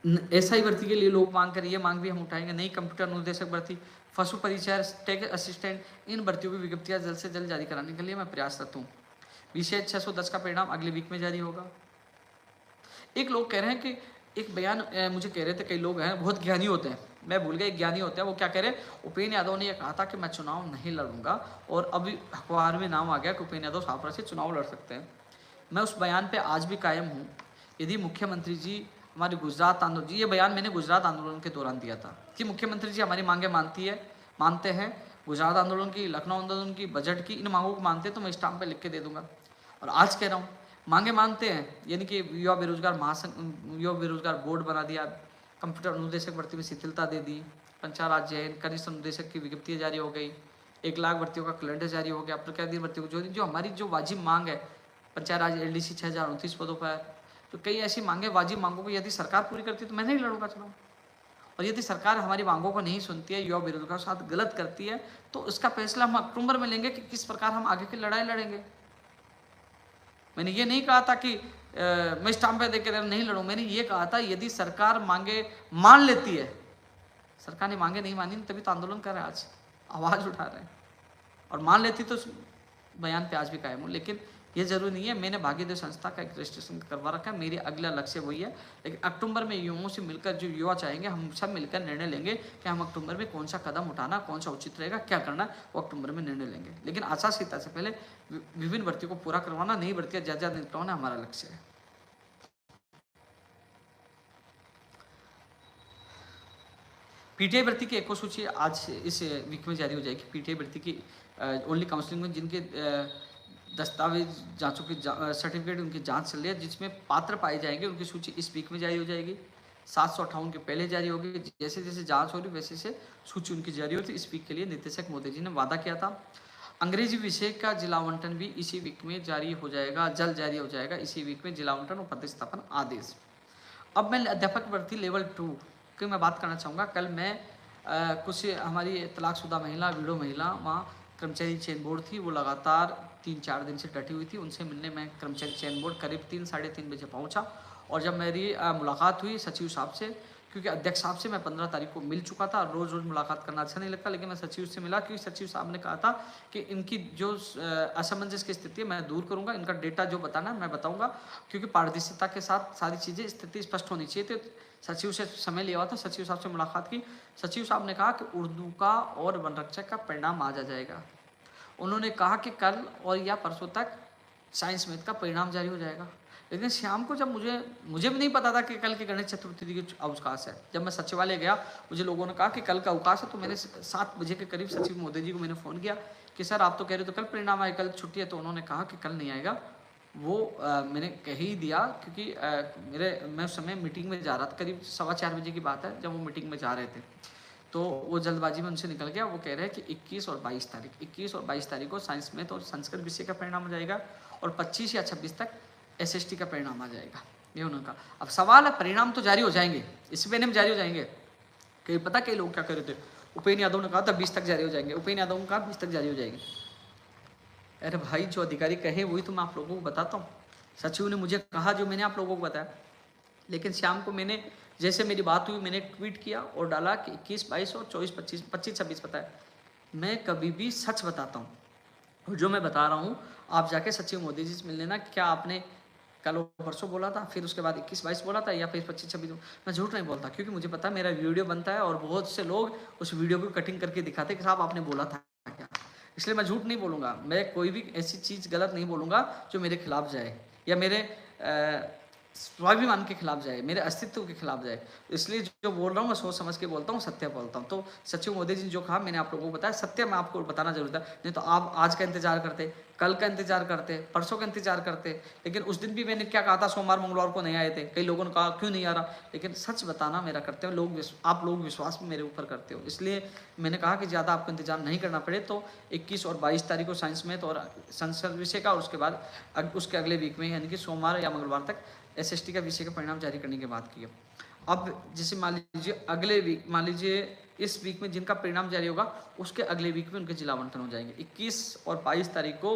लिए। SI भर्ती के लिए लोग मांग कर, ये मांग भी हम उठाएंगे। नई कंप्यूटर अनुदेशक भर्ती, पशु परिचय, टेक असिस्टेंट, इन भर्तियों की विज्ञप्तियां जल्द से जल्द जारी कराने के लिए मैं प्रयासरत हूँ। विशेष 610 का परिणाम अगले वीक में जारी होगा। एक लोग कह रहे हैं कि एक बयान मुझे कह रहे थे, कई लोग हैं बहुत ज्ञानी होते हैं, मैं भूल गया एक ज्ञानी होते हैं, वो क्या कह रहे हैं, उपेन्द्र यादव ने यह कहा था कि मैं चुनाव नहीं लड़ूंगा और अभी अखबार में नाम आ गया कि उपेन्द्र यादव शाहपुरा से चुनाव लड़ सकते हैं। मैं उस बयान पे आज भी कायम हूँ। यदि मुख्यमंत्री जी हमारे गुजरात आंदोलन, ये बयान मैंने गुजरात आंदोलन के दौरान दिया था कि मुख्यमंत्री जी हमारी मांगे मानते हैं, गुजरात आंदोलन की, लखनऊ आंदोलन की, बजट की, इन मांगों को मानते हैं तो मैं स्टाम्प पे लिख के दे दूंगा। और आज कह रहा हूँ मांगे मानते हैं, यानी कि युवा बेरोजगार महासंघ, युवा बेरोजगार बोर्ड बना दिया, कंप्यूटर अनुदेशक भर्ती में शिथिलता दे दी, पंचायत जैन कनिष्ठ अनुदेशक की विज्ञप्ति जारी हो गई, 1 लाख भर्तियों का कैलेंडर जारी हो गया, प्रत्याशी भर्तियों को जो हमारी जो वाजिब मांग है पंचायत राज LDC 6029 पदों पर, तो कई ऐसी मांगे वाजिब मांगों को यदि सरकार पूरी करती है तो मैं नहीं लड़ूंगा चुनाव। और यदि सरकार हमारी मांगों को नहीं सुनती है, युवा बेरोजगार के साथ गलत करती है, तो उसका फैसला हम अक्टूबर में लेंगे कि किस प्रकार हम आगे की लड़ाई लड़ेंगे। मैंने ये नहीं कहा था कि मैं स्टाम्प पे देकर नहीं लड़ूं, मैंने ये कहा था यदि सरकार मांगे मान लेती है, सरकार ने मांगे नहीं मानी तभी तो आंदोलन कर रहे हैं, आज आवाज उठा रहे हैं, और मान लेती तो बयान पे आज भी कायम हूँ। लेकिन ये जरूरी नहीं है, मैंने भागीदारी संस्था का एक रजिस्ट्रेशन करवा रखा है, मेरी अगला लक्ष्य वही है। लेकिन अक्टूबर में युवाओं से मिलकर जो युवा चाहेंगे हम सब मिलकर निर्णय लेंगे कि हम अक्टूबर में कौन सा कदम उठाना, कौन सा उचित रहेगा, क्या करना, वो अक्टूबर में निर्णय लेंगे। लेकिन आचार संहिता से पहले विभिन्न भर्तियों को पूरा करवाना, नई भर्तियां ज्यादा निकलवाना हमारा लक्ष्य है। PTI भर्ती की एको सूची आज इस वीक में जारी हो जाएगी। PTI भर्ती की ओनली काउंसलिंग में जिनके दस्तावेज जांचों की सर्टिफिकेट उनकी जांच चल रही है, जिसमें पात्र पाए जाएंगे उनकी सूची इस वीक में जारी हो जाएगी। 758 के पहले जारी होगी, जैसे जैसे जांच हो रही वैसे से सूची उनकी जारी होती। इस वीक के लिए निदेशक मोदी जी ने वादा किया था। अंग्रेजी विषय का जिला आवंटन भी इसी वीक में जारी हो जाएगा, जल्द जारी हो जाएगा इसी वीक में, जिला आवंटन और प्रतिस्थापन आदेश। अब मैं अध्यापक भर्ती लेवल 2 की मैं बात करना चाहूँगा। कल मैं कुछ हमारी तलाकशुदा महिला, विडो महिला वहाँ कर्मचारी चयन बोर्ड थी, वो लगातार 3-4 दिन से डटी हुई थी। उनसे मिलने मैं कर्मचारी चयन बोर्ड करीब 3-3:30 बजे पहुंचा, और जब मेरी मुलाकात हुई सचिव साहब से, क्योंकि अध्यक्ष साहब से मैं 15 तारीख को मिल चुका था, रोज़ रोज़ मुलाकात करना अच्छा नहीं लगता, लेकिन मैं सचिव से मिला क्योंकि सचिव साहब ने कहा था कि इनकी जो असमंजस की स्थिति है मैं दूर करूंगा, इनका डेटा जो बताना है मैं बताऊंगा, क्योंकि पारदर्शिता के साथ सारी चीज़ें स्थिति स्पष्ट होनी चाहिए। तो सचिव से समय लिया हुआ था, सचिव साहब से मुलाकात की। सचिव साहब ने कहा कि उर्दू का और वन रक्षक का परिणाम आज आ जाएगा। उन्होंने कहा कि कल और या परसों तक साइंस मैथ का परिणाम जारी हो जाएगा। लेकिन शाम को जब मुझे भी नहीं पता था कि कल की गणेश चतुर्थी की अवकाश है, जब मैं सचिवालय गया मुझे लोगों ने कहा कि कल का अवकाश है, तो मैंने 7 बजे के करीब सचिव मोदी जी को मैंने फ़ोन किया कि सर आप तो कह रहे हो तो कल परिणाम आए, कल छुट्टी है। तो उन्होंने कहा कि कल नहीं आएगा। वो मैंने कह ही दिया क्योंकि मैं उस समय मीटिंग में जा रहा था, करीब 4:15 बजे की बात है जब वो मीटिंग में जा रहे थे, तो वो जल्दबाजी में उनसे निकल गया। वो कह रहे हैं कि 21 और 22 तारीख को साइंस मैथ और संस्कृत विषय का परिणाम आ जाएगा, और 25 या 26 तक SST का परिणाम आ जाएगा, ये उन्होंने कहा। अब सवाल है, परिणाम तो जारी हो जाएंगे, इस महीने में जारी हो जाएंगे। कई पता कई लोग क्या कर रहे थे, उपेन्द्र यादव ने कहा था 20 तक जारी हो जाएंगे, उपेन्द्र यादव ने कहा 20 तक जारी हो जाएंगे। अरे भाई, जो अधिकारी कहे वही तो मैं आप लोगों को बताता हूँ। सचिव ने मुझे कहा जो मैंने आप लोगों को बताया, लेकिन शाम को मैंने जैसे मेरी बात हुई मैंने ट्वीट किया और डाला कि 21, 22 और 24, 25, 26 बताया। मैं कभी भी सच बताता हूँ, और जो मैं बता रहा हूँ आप जाके सचिव मोदी जी से मिल लेना, क्या आपने कल परसों बोला था, फिर उसके बाद 21, 22 बोला था, या फिर 25, 26। मैं झूठ नहीं बोलता, क्योंकि मुझे पता है मेरा वीडियो बनता है और बहुत से लोग उस वीडियो को कटिंग करके दिखाते कि साहब आपने बोला था क्या। इसलिए मैं झूठ नहीं बोलूँगा, मैं कोई भी ऐसी चीज़ गलत नहीं बोलूँगा जो मेरे खिलाफ जाए या मेरे स्वाभिमान के खिलाफ जाए, मेरे अस्तित्व के खिलाफ जाए। इसलिए जो बोल रहा हूँ मैं सोच समझ के बोलता हूँ, सत्य बोलता हूँ। तो सचिव मोदी जी ने जो कहा मैंने आप लोगों को बताया, सत्य मैं आपको बताना जरूर था, नहीं तो आप आज का इंतजार करते, कल का इंतजार करते, परसों का इंतजार करते। लेकिन उस दिन भी मैंने क्या कहा था, सोमवार मंगलवार को नहीं आए थे, कई लोगों ने कहा क्यों नहीं आ रहा, लेकिन सच बताना मेरा करते हो लोग, आप लोग विश्वास में मेरे ऊपर करते हो, इसलिए मैंने कहा कि ज़्यादा आपको इंतजार नहीं करना पड़े। तो 21 और 22 तारीख को साइंस मैथ और संस्कृत विषय का, और उसके बाद उसके अगले वीक में यानी कि सोमवार या मंगलवार तक SST का विषय का परिणाम जारी करने की बात की है। अब जैसे मान लीजिए अगले वीक, मान लीजिए इस वीक में जिनका परिणाम जारी होगा उसके अगले वीक में उनके जिला आवंटन हो जाएंगे। 21 और 22 तारीख को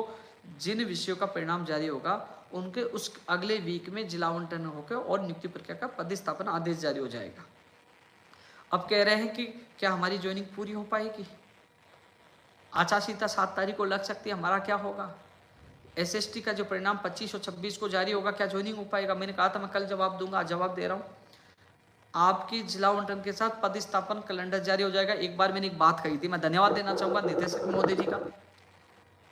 जिन विषयों का परिणाम जारी होगा उनके उस अगले वीक में जिला आवंटन होकर और नियुक्ति प्रक्रिया का पदस्थापना आदेश जारी हो जाएगा। अब कह रहे हैं कि क्या हमारी ज्वाइनिंग पूरी हो पाएगी, आचार संहिता 7 तारीख को लग सकती है, हमारा क्या होगा, SST का जो परिणाम 25 और 26 को जारी होगा, क्या ज्वाइनिंग हो पाएगा। मैंने कहा था मैं कल जवाब दूंगा, आज जवाब दे रहा हूँ, आपकी जिला आवंटन के साथ पदस्थापन कैलेंडर जारी हो जाएगा। एक बार मैंने एक बात कही थी, मैं धन्यवाद देना चाहूंगा निदेशक मोदी जी का।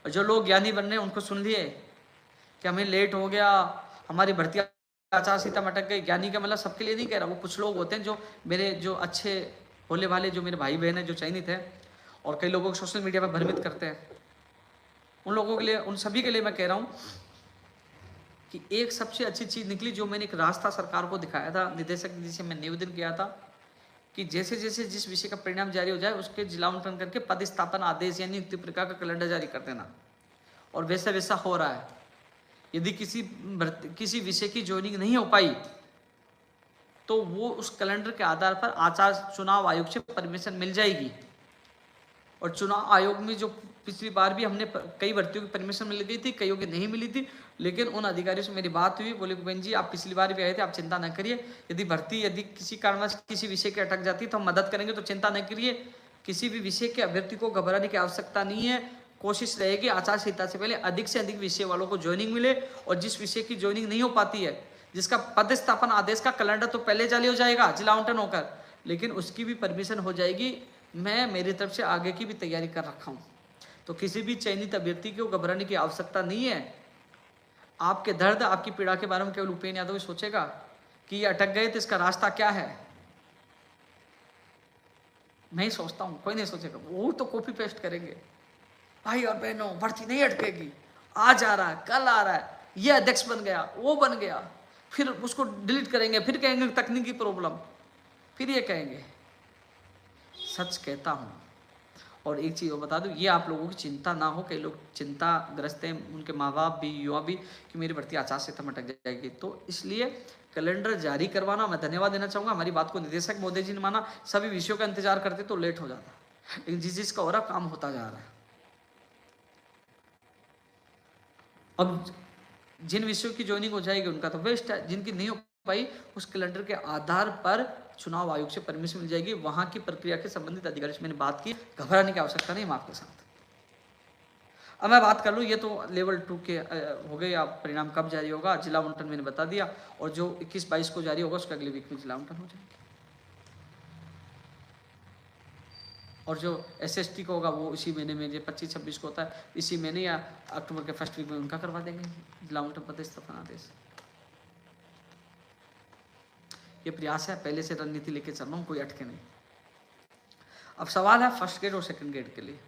जो लोग ज्ञानी बन रहे हैं उनको सुन लिए कि हमें लेट हो गया, हमारी भर्ती आचार संहिता में अटक गई। ज्ञानी का मतलब सबके लिए नहीं कह रहा, वो कुछ लोग होते हैं जो मेरे जो अच्छे भोले भाले जो मेरे भाई बहन है जो चयनित है और कई लोगों को सोशल मीडिया पर भ्रमित करते हैं, उन लोगों के लिए, उन सभी के लिए मैं कह रहा हूँ कि एक सबसे अच्छी चीज़ निकली जो मैंने एक रास्ता सरकार को दिखाया था, निदेशक जी से मैं निवेदन किया था कि जैसे जैसे जिस विषय का परिणाम जारी हो जाए उसके जिलावंटन करके पदस्थापन आदेश यानी नियुक्ति प्रक्रिया का कैलेंडर जारी कर देना। और वैसा वैसा हो रहा है। यदि किसी विषय की ज्वाइनिंग नहीं हो पाई तो वो उस कैलेंडर के आधार पर चुनाव आयोग से परमिशन मिल जाएगी। और चुनाव आयोग में जो पिछली बार भी हमने कई भर्तियों की परमिशन मिल गई थी, कईयों की नहीं मिली थी, लेकिन उन अधिकारियों से मेरी बात हुई, बोले बहन जी आप पिछली बार भी आए थे, आप चिंता न करिए, यदि किसी कारणवश किसी विषय की अटक जाती तो हम मदद करेंगे, तो चिंता न करिए, किसी भी विषय के अभ्यर्थी को घबराने की आवश्यकता नहीं है। कोशिश रहेगी आचार संहिता से पहले अधिक से अधिक विषय वालों को ज्वाइनिंग मिले, और जिस विषय की ज्वाइनिंग नहीं हो पाती है, जिसका पदस्थापन आदेश का कैलेंडर तो पहले जारी हो जाएगा जिला आवंटन होकर, लेकिन उसकी भी परमिशन हो जाएगी। मैं मेरी तरफ से आगे की भी तैयारी कर रखा हूँ, तो किसी भी चयनित अभ्यर्थी को घबराने की आवश्यकता नहीं है। आपके दर्द, आपकी पीड़ा के बारे में केवल उपेंद्र यादव सोचेगा कि ये अटक गए तो इसका रास्ता क्या है। मैं ही सोचता हूँ, कोई नहीं सोचेगा, वो तो कॉपी पेस्ट करेंगे। भाई और बहनों, भर्ती नहीं अटकेगी, आज आ रहा है, कल आ रहा है, ये अध्यक्ष बन गया, वो बन गया, फिर उसको डिलीट करेंगे, फिर कहेंगे तकनीकी प्रॉब्लम, फिर ये कहेंगे। सच कहता हूँ। और एक चीज़ और बता दूँ, ये आप लोगों की चिंता ना हो, कई लोग चिंताग्रस्त हैं, उनके माँ बाप भी, युवा भी, कि मेरी भर्ती आचार संहिता में अटक जाएगी। तो इसलिए कैलेंडर जारी करवाना, मैं धन्यवाद देना चाहूँगा, हमारी बात को निदेशक महोदय जी ने माना। सभी विषयों का इंतजार करते तो लेट हो जाता, लेकिन जिस जिसका हो रहा काम होता जा रहा है। अब जिन विषयों की ज्वाइनिंग हो जाएगी उनका तो बेस्ट है, जिनकी नहीं हो पाई उस कैलेंडर के आधार पर चुनाव आयोग से परमिशन मिल जाएगी। वहां की प्रक्रिया के संबंधित अधिकारी से मैंने बात की, घबराने की आवश्यकता नहीं, आपके साथ। अब मैं बात कर लूँ, ये तो लेवल 2 के हो गए। आप परिणाम कब जारी होगा, जिला आवंटन मैंने बता दिया, और जो 21-22 को जारी होगा उसका अगले वीक में जिला आवंटन हो जाएगा। और जो SST का होगा वो इसी महीने में, जो 25-26 को होता है, इसी महीने या अक्टूबर के फर्स्ट वीक में उनका करवा देंगे जिला आवंटन पदस्थापन आदेश। ये प्रयास है, पहले से रणनीति लेके चल रहा हूँ, कोई अटके नहीं। अब सवाल है फर्स्ट ग्रेड और सेकंड ग्रेड के लिए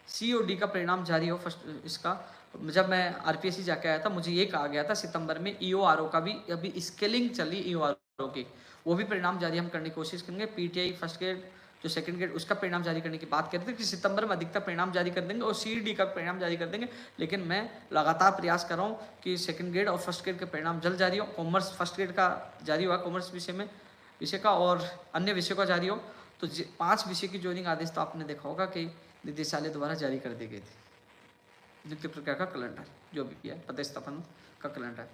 COD का परिणाम जारी हो। फर्स्ट इसका जब मैं RPSC जाके आया था, मुझे ये कहा गया था सितंबर में EORO का भी अभी स्केलिंग चली, EORO की वो भी परिणाम जारी हम करने की कोशिश करेंगे। PTI फर्स्ट ग्रेड जो सेकंड ग्रेड उसका परिणाम जारी करने की बात करते थे कि सितंबर में अधिकतर परिणाम जारी कर देंगे, और CED का परिणाम जारी कर देंगे। लेकिन मैं लगातार प्रयास कर रहा हूँ कि सेकंड ग्रेड और फर्स्ट ग्रेड के परिणाम जल्द जारी हो। कॉमर्स फर्स्ट ग्रेड का जारी हुआ, कॉमर्स विषय का, और अन्य विषयों का जारी हो। तो 5 विषय की ज्वाइनिंग आदेश तो आपने देखा होगा कि निदेशालय द्वारा जारी कर दी गई थी। नियुक्ति प्रक्रिया का कैलेंडर जो भी है, पदस्थापन का कैलेंडर,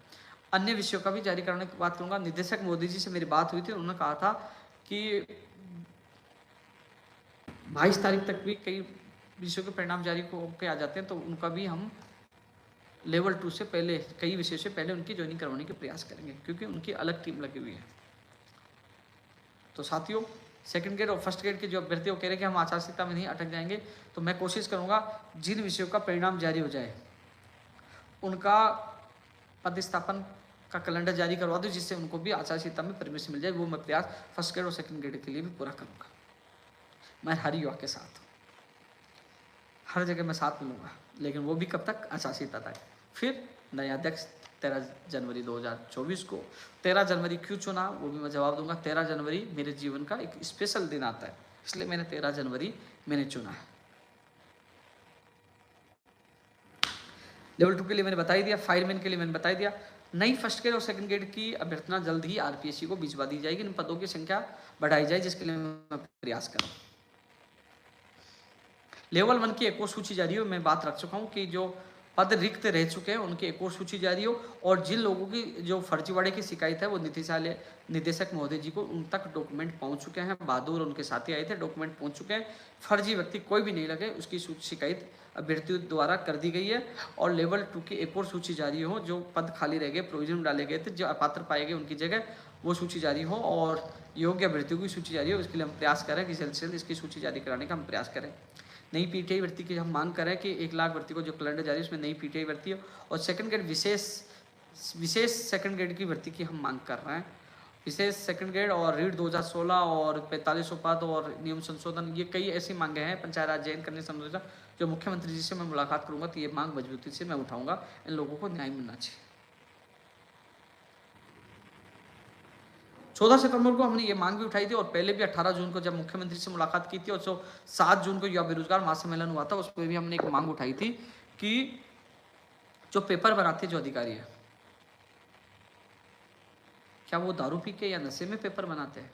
अन्य विषयों का भी जारी करने की बात करूंगा। निदेशक मोदी जी से मेरी बात हुई थी, उन्होंने कहा था कि 22 तारीख तक भी कई विषयों के परिणाम जारी होकर आ जाते हैं, तो उनका भी हम लेवल 2 से पहले, कई विषयों से पहले उनकी ज्वाइनिंग करवाने के प्रयास करेंगे, क्योंकि उनकी अलग टीम लगी हुई है। तो साथियों, सेकंड ग्रेड और फर्स्ट ग्रेड के जो अभ्यर्थी वो कह रहे हैं कि हम आचार संहिता में नहीं अटक जाएंगे, तो मैं कोशिश करूंगा जिन विषयों का परिणाम जारी हो जाए उनका पदस्थापन का कैलेंडर जारी करवा दूं, जिससे उनको भी आचार संहिता में परमिशन मिल जाए। वो मैं प्रयास फर्स्ट ग्रेड और सेकंड ग्रेड के लिए भी पूरा करूंगा। मैं हर युवा के साथ, हर जगह मैं साथ मिलूंगा, लेकिन वो भी कब तक, आचार संहिता तक। फिर नया अध्यक्ष 13 जनवरी 2024 को। 13 जनवरी क्यों चुना वो भी मैं जवाब दूंगा। 13 जनवरी मेरे जीवन का एक स्पेशल दिन आता है, इसलिए मैंने 13 जनवरी मैंने चुना है। लेवल 2 के लिए मैंने बता ही दिया, फायरमैन के लिए मैंने बता ही दिया। नई फर्स्ट ग्रेड और सेकंड ग्रेड की अभ्यर्थना जल्द ही RPSC को भिजवा दी जाएगी। इन पदों की संख्या बढ़ाई जाए, जिसके लिए मैं प्रयास करूँ। लेवल 1 की एक और सूची जारी हो, मैं बात रख चुका हूँ कि जो पद रिक्त रह चुके हैं उनकी एक और सूची जारी हो, और जिन लोगों की जो फर्जीवाड़े की शिकायत है वो निदेशक महोदय जी को उन तक डॉक्यूमेंट पहुंच चुके हैं। बहादुर उनके साथी आए थे, डॉक्यूमेंट पहुंच चुके हैं। फर्जी व्यक्ति कोई भी नहीं लगे, उसकी शिकायत अभ्यर्थियों द्वारा कर दी गई है। और लेवल 2 की एक और सूची जारी हो, जो पद खाली रह गए, प्रोविजन में डाले गए थे, जो अपात्र पाए गए उनकी जगह, वो सूची जारी हो, और योग्य अभ्यर्थियों की सूची जारी हो। इसके लिए हम प्रयास करें कि जल्द से जल्द इसकी सूची जारी कराने का हम प्रयास करें। नई PTI भर्ती की हम मांग करें कि 1 लाख भर्ती को जो कैलेंडर जारी है उसमें नई PTI भर्ती हो, और सेकंड ग्रेड विशेष सेकंड ग्रेड की भर्ती की हम मांग कर रहे हैं। विशेष सेकंड ग्रेड और रीट 2016 और 4500 पद और नियम संशोधन, ये कई ऐसी मांगे हैं पंचायत राज जैन करने संबंधित, जो मुख्यमंत्री जी से मैं मुलाकात करूंगा तो ये मांग मजबूती से मैं उठाऊंगा। इन लोगों को न्याय मिलना चाहिए। 14 सितंबर को हमने ये मांग भी उठाई थी और पहले भी 18 जून को जब मुख्यमंत्री से मुलाकात की थी और 7 जून को युवा बेरोजगार महासम्मेलन हुआ था, उसमें भी हमने एक मांग उठाई थी कि जो पेपर बनाते जो अधिकारी है, क्या वो दारू पी के या नशे में पेपर बनाते हैं?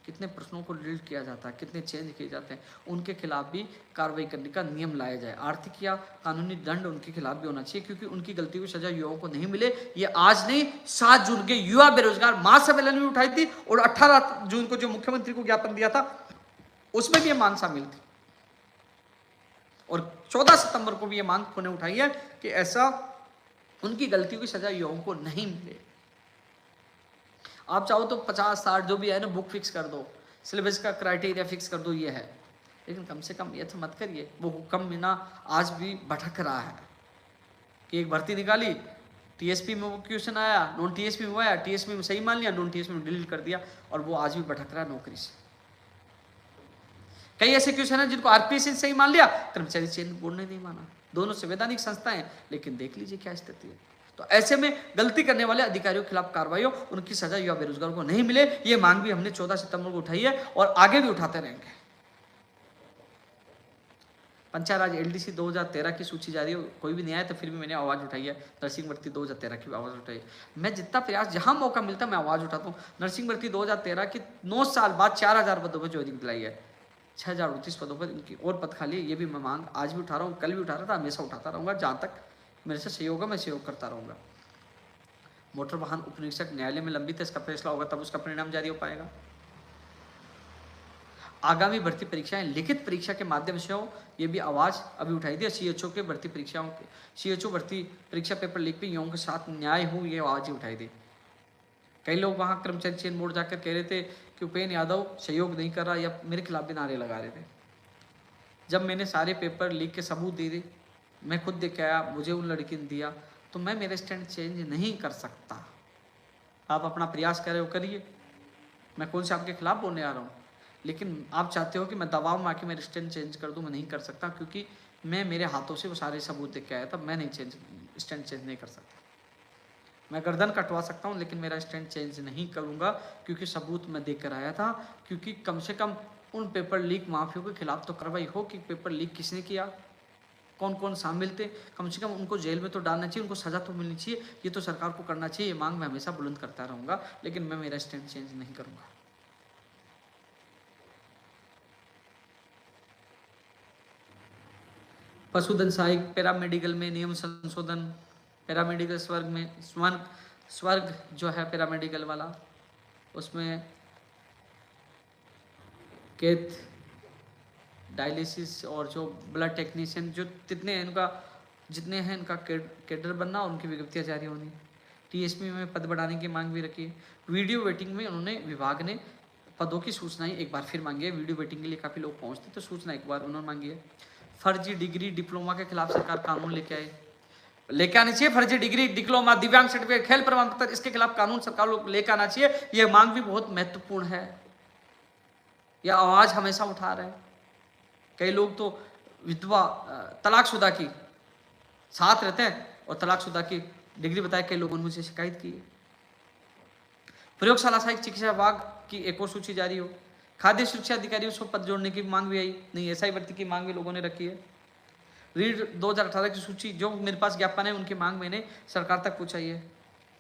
कितने प्रश्नों को डिलीट किया जाता है, कितने चेंज किए जाते हैं, उनके खिलाफ भी कार्रवाई करने का नियम लाया जाए। आर्थिक या कानूनी दंड उनके खिलाफ भी होना चाहिए, क्योंकि उनकी गलती की सजा युवाओं को नहीं मिले। ये आज नहीं, 7 जून के युवा बेरोजगार महासम्मेलन में उठाई थी और 18 जून को जो मुख्यमंत्री को ज्ञापन दिया था उसमें भी ये मांग शामिल थी और 14 सितंबर को भी ये मांग उन्होंने उठाई है कि ऐसा उनकी गलतियों की सजा युवाओं को नहीं मिले। आप चाहो तो 50-60 जो भी है ना बुक फिक्स कर दो, सिलेबस का क्राइटेरिया फिक्स कर दो, ये है, लेकिन कम से कम ये तो मत करिए। वो हुक्म बिना आज भी भटक रहा है कि एक भर्ती निकाली, टीएसपी में वो क्वेश्चन आया, नॉन टीएसपी में आया, टीएसपी में सही मान लिया, नॉन टीएसपी में डिलीट कर दिया और वो आज भी भटक रहा है नौकरी से। कई ऐसे क्वेश्चन है जिनको आरपीएस सही मान लिया, कर्मचारी चयन बोर्ड ने नहीं माना। दोनों संवैधानिक संस्थाएं, लेकिन देख लीजिए क्या स्थिति है। तो ऐसे में गलती करने वाले अधिकारियों के खिलाफ कार्रवाई हो, उनकी सजा युवा बेरोजगार को नहीं मिले, ये मांग भी हमने 14 सितंबर को उठाई है और आगे भी उठाते रहेंगे। पंचायत राज एलडीसी 2013 की सूची जारी हो, कोई भी नहीं आया तो फिर भी मैंने आवाज उठाई है। नर्सिंग भर्ती 2013 की आवाज उठाई है। मैं जितना प्रयास, जहां मौका मिलता मैं आवाज उठाता हूँ। नर्सिंग भर्ती 2013 की 9 साल बाद 4000 पदों पर ज्वाइनिंग दिलाई है, 6039 पदों पर इनकी और पद खाली है। ये भी मैं मांग आज भी उठा रहा हूँ, कल भी उठा रहा था, हमेशा उठाता रहूंगा, जहां तक मेरे से सहयोग है मैं सहयोग करता रहूंगा। मोटर वाहन उपनिरीक्षक न्यायालय में लंबित है, इसका फैसला होगा तब उसका परिणाम जारी हो पाएगा। आगामी भर्ती परीक्षाएं लिखित परीक्षा के माध्यम से हो, ये भी आवाज अभी उठाई थी। सीएचओ के भर्ती परीक्षाओं के, सीएचओ भर्ती परीक्षा पेपर लीक पे युवाओं के साथ न्याय हो, ये आवाज ही उठाई थी। कई लोग वहां कर्मचारी चयन बोर्ड जाकर कह रहे थे कि उपेन्द्र यादव सहयोग नहीं कर रहा, या मेरे खिलाफ भी नारे लगा रहे थे। जब मैंने सारे पेपर लीक के सबूत दे दी, मैं खुद देख के आया, मुझे उन लड़की ने दिया, तो मैं मेरा स्टैंड चेंज नहीं कर सकता। आप अपना प्रयास कर रहे हो, करिए, मैं कौन से आपके खिलाफ बोलने आ रहा हूँ। लेकिन आप चाहते हो कि मैं दबाव में आके मेरा स्टैंड चेंज कर दूँ, मैं नहीं कर सकता, क्योंकि मैं मेरे हाथों से वो सारे सबूत देख के आया था। मैं नहीं स्टैंड चेंज नहीं कर सकता। मैं गर्दन कटवा सकता हूँ, लेकिन मेरा स्टैंड चेंज नहीं करूँगा, क्योंकि सबूत मैं देख कर आया था। क्योंकि कम से कम उन पेपर लीक माफियों के खिलाफ तो कार्रवाई हो कि पेपर लीक किसने किया, कौन कौन शामिल थे, कम से कम उनको जेल में तो डालना चाहिए, उनको सजा तो मिलनी चाहिए। ये तो सरकार को करना चाहिए। ये मांग मैं हमेशा बुलंद करता रहूँगा, लेकिन मैं मेरा स्टैंड चेंज नहीं करूँगा। पशुधन सहायक पैरामेडिकल में नियम संशोधन, पैरामेडिकल स्वर्ग जो है पैरामेडिकल वाला, उसमें केथ डायलिसिस और जो ब्लड टेक्नीशियन जो जितने हैं इनका कैडर बनना और उनकी विज्ञप्तियाँ जारी होनी। टीएसपी में पद बढ़ाने की मांग भी रखी है। वीडियो वेटिंग में उन्होंने, विभाग ने पदों की सूचनाएं एक बार फिर मांगी है। वीडियो वेटिंग के लिए काफ़ी लोग पहुंचते, तो सूचना एक बार उन्होंने मांगी है। फर्जी डिग्री डिप्लोमा के खिलाफ सरकार कानून लेके आनी चाहिए। फर्जी डिग्री डिप्लोमा, दिव्यांग सर्टिफिकेट, खेल प्रमाण पत्र, इसके खिलाफ कानून सरकार लोग लेकर आना चाहिए। यह मांग भी बहुत महत्वपूर्ण है। यह आवाज हमेशा उठा रहे हैं। कई लोग तो विधवा, तलाकशुदा की साथ रहते हैं और तलाकशुदा की डिग्री बताए, कई लोगों ने मुझे शिकायत की है। प्रयोगशाला सहायक चिकित्सा विभाग की एक और सूची जारी हो। खाद्य सुरक्षा अधिकारियों से पद जोड़ने की मांग भी आई, नहीं एसआई भर्ती की मांग भी लोगों ने रखी है। रीड 2018 की सूची जो मेरे पास ज्ञापन है, उनकी मांग मैंने सरकार तक पहुंचाई है।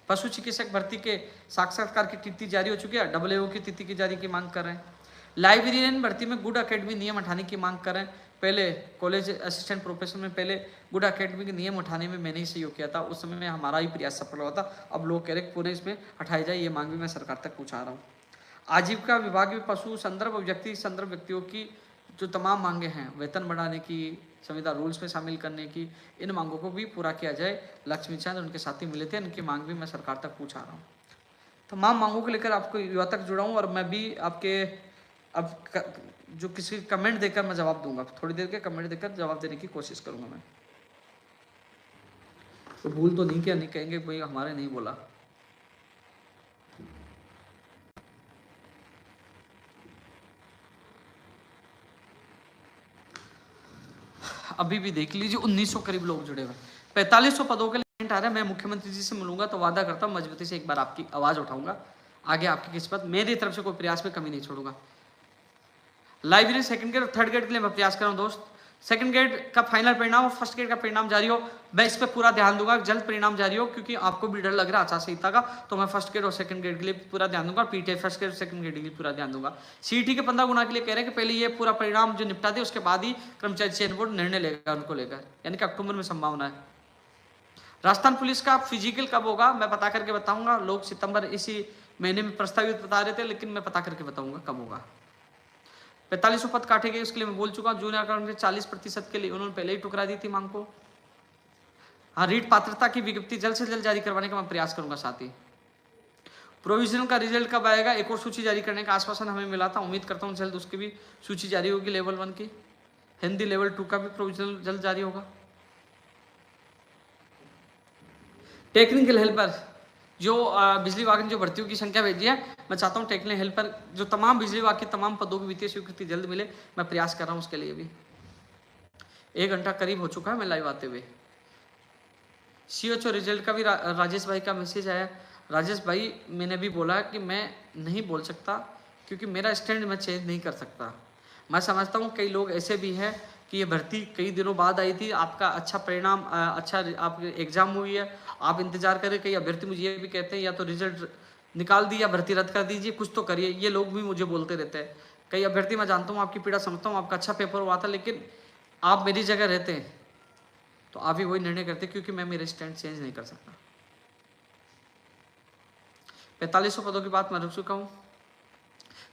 पशु चिकित्सक भर्ती के साक्षात्कार की तिथि जारी हो चुकी है, AAO की तिथि की जारी की मांग कर रहे हैं। लाइब्रेरियन भर्ती में गुड अकेडमी नियम हटाने की मांग कर रहे हैं। पहले कॉलेज असिस्टेंट प्रोफेसर में पहले गुड अकेडमी के नियम उठाने में मैंने ही सहयोग किया था, उस समय में हमारा ही प्रयास सफल हुआ था। अब लोग कह रहे पूरे इसमें हटाया जाए, ये मांग भी मैं सरकार तक पहुंचा रहा हूँ। आजीविका विभाग में पशु संदर्भ और व्यक्ति संदर्भ व्यक्तियों की जो तमाम मांगे हैं, वेतन बढ़ाने की, संविदा रूल्स में शामिल करने की, इन मांगों को भी पूरा किया जाए। लक्ष्मी चंद उनके साथी मिले थे, इनकी मांग भी मैं सरकार तक पूछा रहा हूँ। तमाम मांगों को लेकर आपको युवा तक जुड़ा हूँ और मैं भी आपके अब जो किसी कमेंट देकर मैं जवाब दूंगा, थोड़ी देर के कमेंट देकर जवाब देने की कोशिश करूंगा मैं। तो भूल तो नहीं किया, नहीं कहेंगे भाई हमारे नहीं बोला। अभी भी देख लीजिए 1900 करीब लोग जुड़े हुए, 4500 पदों के लिए आ रहे हैं। मैं मुख्यमंत्री जी से मिलूंगा तो वादा करता हूँ मजबूती से एक बार आपकी आवाज उठाऊंगा, आगे आपकी किस्मत, मेरी तरफ से कोई प्रयास में कमी नहीं छोड़ूंगा। लाइब्रेरी सेकंड ग्रेड और थर्ड ग्रेड के लिए मैं प्रयास कर रहा हूँ दोस्त। सेकंड ग्रेड का फाइनल परिणाम और फर्स्ट ग्रेड का परिणाम जारी हो, मैं इस पर पूरा ध्यान दूंगा, जल्द परिणाम जारी हो, क्योंकि आपको भी डर लग रहा है आचार संहिता का, तो मैं फर्स्ट ग्रेड और सेकंड ग्रेड के लिए पूरा ध्यान दूंगा, पीटीआई फर्स्ट ग्रेड और सेकंड ग्रेड के लिए पूरा ध्यान दूंगा। सीईटी के 15 गुना के लिए कह रहे हैं कि पहले ये पूरा परिणाम जो निपटा दे, उसके बाद ही कर्मचारी चयन बोर्ड निर्णय लेगा उनको लेकर, यानी कि अक्टूबर में संभावना है। राजस्थान पुलिस का फिजिकल कब होगा मैं पता करके बताऊंगा। लोग सितंबर इसी महीने में प्रस्तावित बता रहे थे, लेकिन मैं पता करके बताऊंगा कब होगा। 4500 पद काटे गए, उसके लिए मैं बोल चुका हूँ। जूनियर अकाउंट के 40% के लिए उन्होंने पहले ही ठुकरा दी थी मांग को। हाँ, रीट पात्रता की विज्ञप्ति जल्द से जल्द जारी करवाने का मैं प्रयास करूंगा। साथ ही प्रोविजन का रिजल्ट कब आएगा, एक और सूची जारी करने का आश्वासन हमें मिला था, उम्मीद करता हूँ जल्द उसकी भी सूची जारी होगी। लेवल 1 की, हिंदी लेवल 2 का भी प्रोविजन जल्द जारी होगा। टेक्निकल हेल्पर जो बिजली विभाग ने जो भर्तियों की संख्या भेजी है, मैं चाहता हूँ टेक्निकल हेल्पर जो तमाम बिजली विभाग के तमाम पदों की वित्तीय स्वीकृति जल्द मिले, मैं प्रयास कर रहा हूँ उसके लिए भी। 1 घंटा करीब हो चुका है मैं लाइव आते हुए। CHO रिजल्ट का भी राजेश भाई का मैसेज आया। राजेश भाई, मैंने भी बोला कि मैं नहीं बोल सकता, क्योंकि मेरा स्टैंड मैं चेंज नहीं कर सकता। मैं समझता हूँ कई लोग ऐसे भी हैं कि ये भर्ती कई दिनों बाद आई थी, आपका अच्छा परिणाम, अच्छा आपकी एग्जाम हुई है, आप इंतजार करें। कई अभ्यर्थी मुझे ये भी कहते हैं या तो रिजल्ट निकाल दी या भर्ती रद्द कर दीजिए, कुछ तो करिए। ये लोग भी मुझे बोलते रहते हैं। कई अभ्यर्थी, मैं जानता हूँ आपकी पीड़ा समझता हूँ, आपका अच्छा पेपर हुआ था, लेकिन आप मेरी जगह रहते हैं तो आप ही वही निर्णय करते, क्योंकि मैं मेरे स्टैंड चेंज नहीं कर सकता। 4500 पदों की बात मैं रुक चुका हूँ।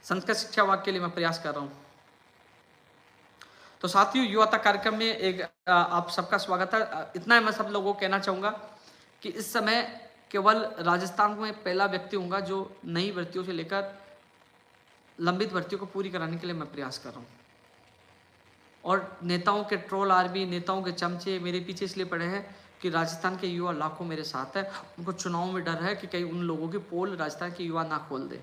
संस्कृत शिक्षा विभाग के लिए मैं प्रयास कर रहा हूँ। तो साथियों, युवा तक कार्यक्रम में एक आप सबका स्वागत है। इतना मैं सब लोगों को कहना चाहूँगा कि इस समय केवल राजस्थान में पहला व्यक्ति होऊंगा जो नई भर्तियों से लेकर लंबित भर्तियों को पूरी कराने के लिए मैं प्रयास कर रहा हूँ। और नेताओं के ट्रोल आर्मी, नेताओं के चमचे मेरे पीछे इसलिए पड़े हैं कि राजस्थान के युवा लाखों मेरे साथ है। उनको चुनाव में डर है कि कहीं उन लोगों की पोल राजस्थान के युवा ना खोल दे।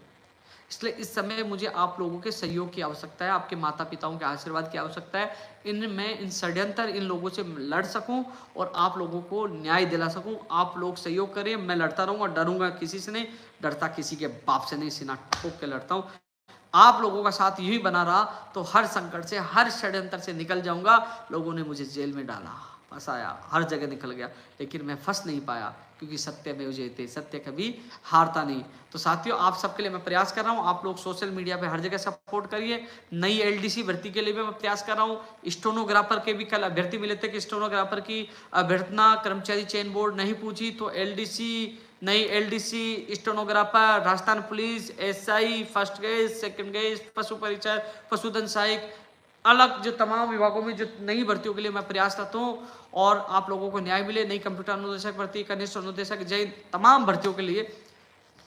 इसलिए इस समय मुझे आप लोगों के सहयोग की आवश्यकता है, आपके माता पिताओं के आशीर्वाद की आवश्यकता है। मैं इन षड्यंत्र, इन लोगों से लड़ सकूं और आप लोगों को न्याय दिला सकूं। आप लोग सहयोग करें, मैं लड़ता रहूंगा, डरूंगा किसी से नहीं, डरता किसी के बाप से नहीं, सीना ठोक के लड़ता हूं। आप लोगों का साथ यही बना रहा तो हर संकट से, हर षड्यंत्र से निकल जाऊंगा। लोगों ने मुझे जेल में डाला, फंसाया, हर जगह निकल गया, लेकिन मैं फंस नहीं पाया, क्योंकि सत्य में जयते, सत्य कभी हारता नहीं। तो साथियों, आप सबके लिए मैं प्रयास कर रहा हूं। आप लोग सोशल मीडिया पे हर जगह सपोर्ट करिए। नई LDC भर्ती के लिए भी मैं प्रयास कर रहा हूं। स्टेनोग्राफर के भी कल अभ्यर्थी मिले थे कि स्टेनोग्राफर की अभ्यर्थना कर्मचारी चयन बोर्ड नहीं पूछी, तो LDC, नई LDC, stenographer, Rajasthan police, SI, first grade, second grade, पशु परिचय, पशुधन सहायक, अलग जो तमाम विभागों में जो नई भर्तियों के लिए मैं प्रयासरत हूँ, और आप लोगों को न्याय मिले। नई कंप्यूटर अनुदेशक भर्ती, कनिष्ठ अनुदेशक, जय, तमाम भर्तियों के लिए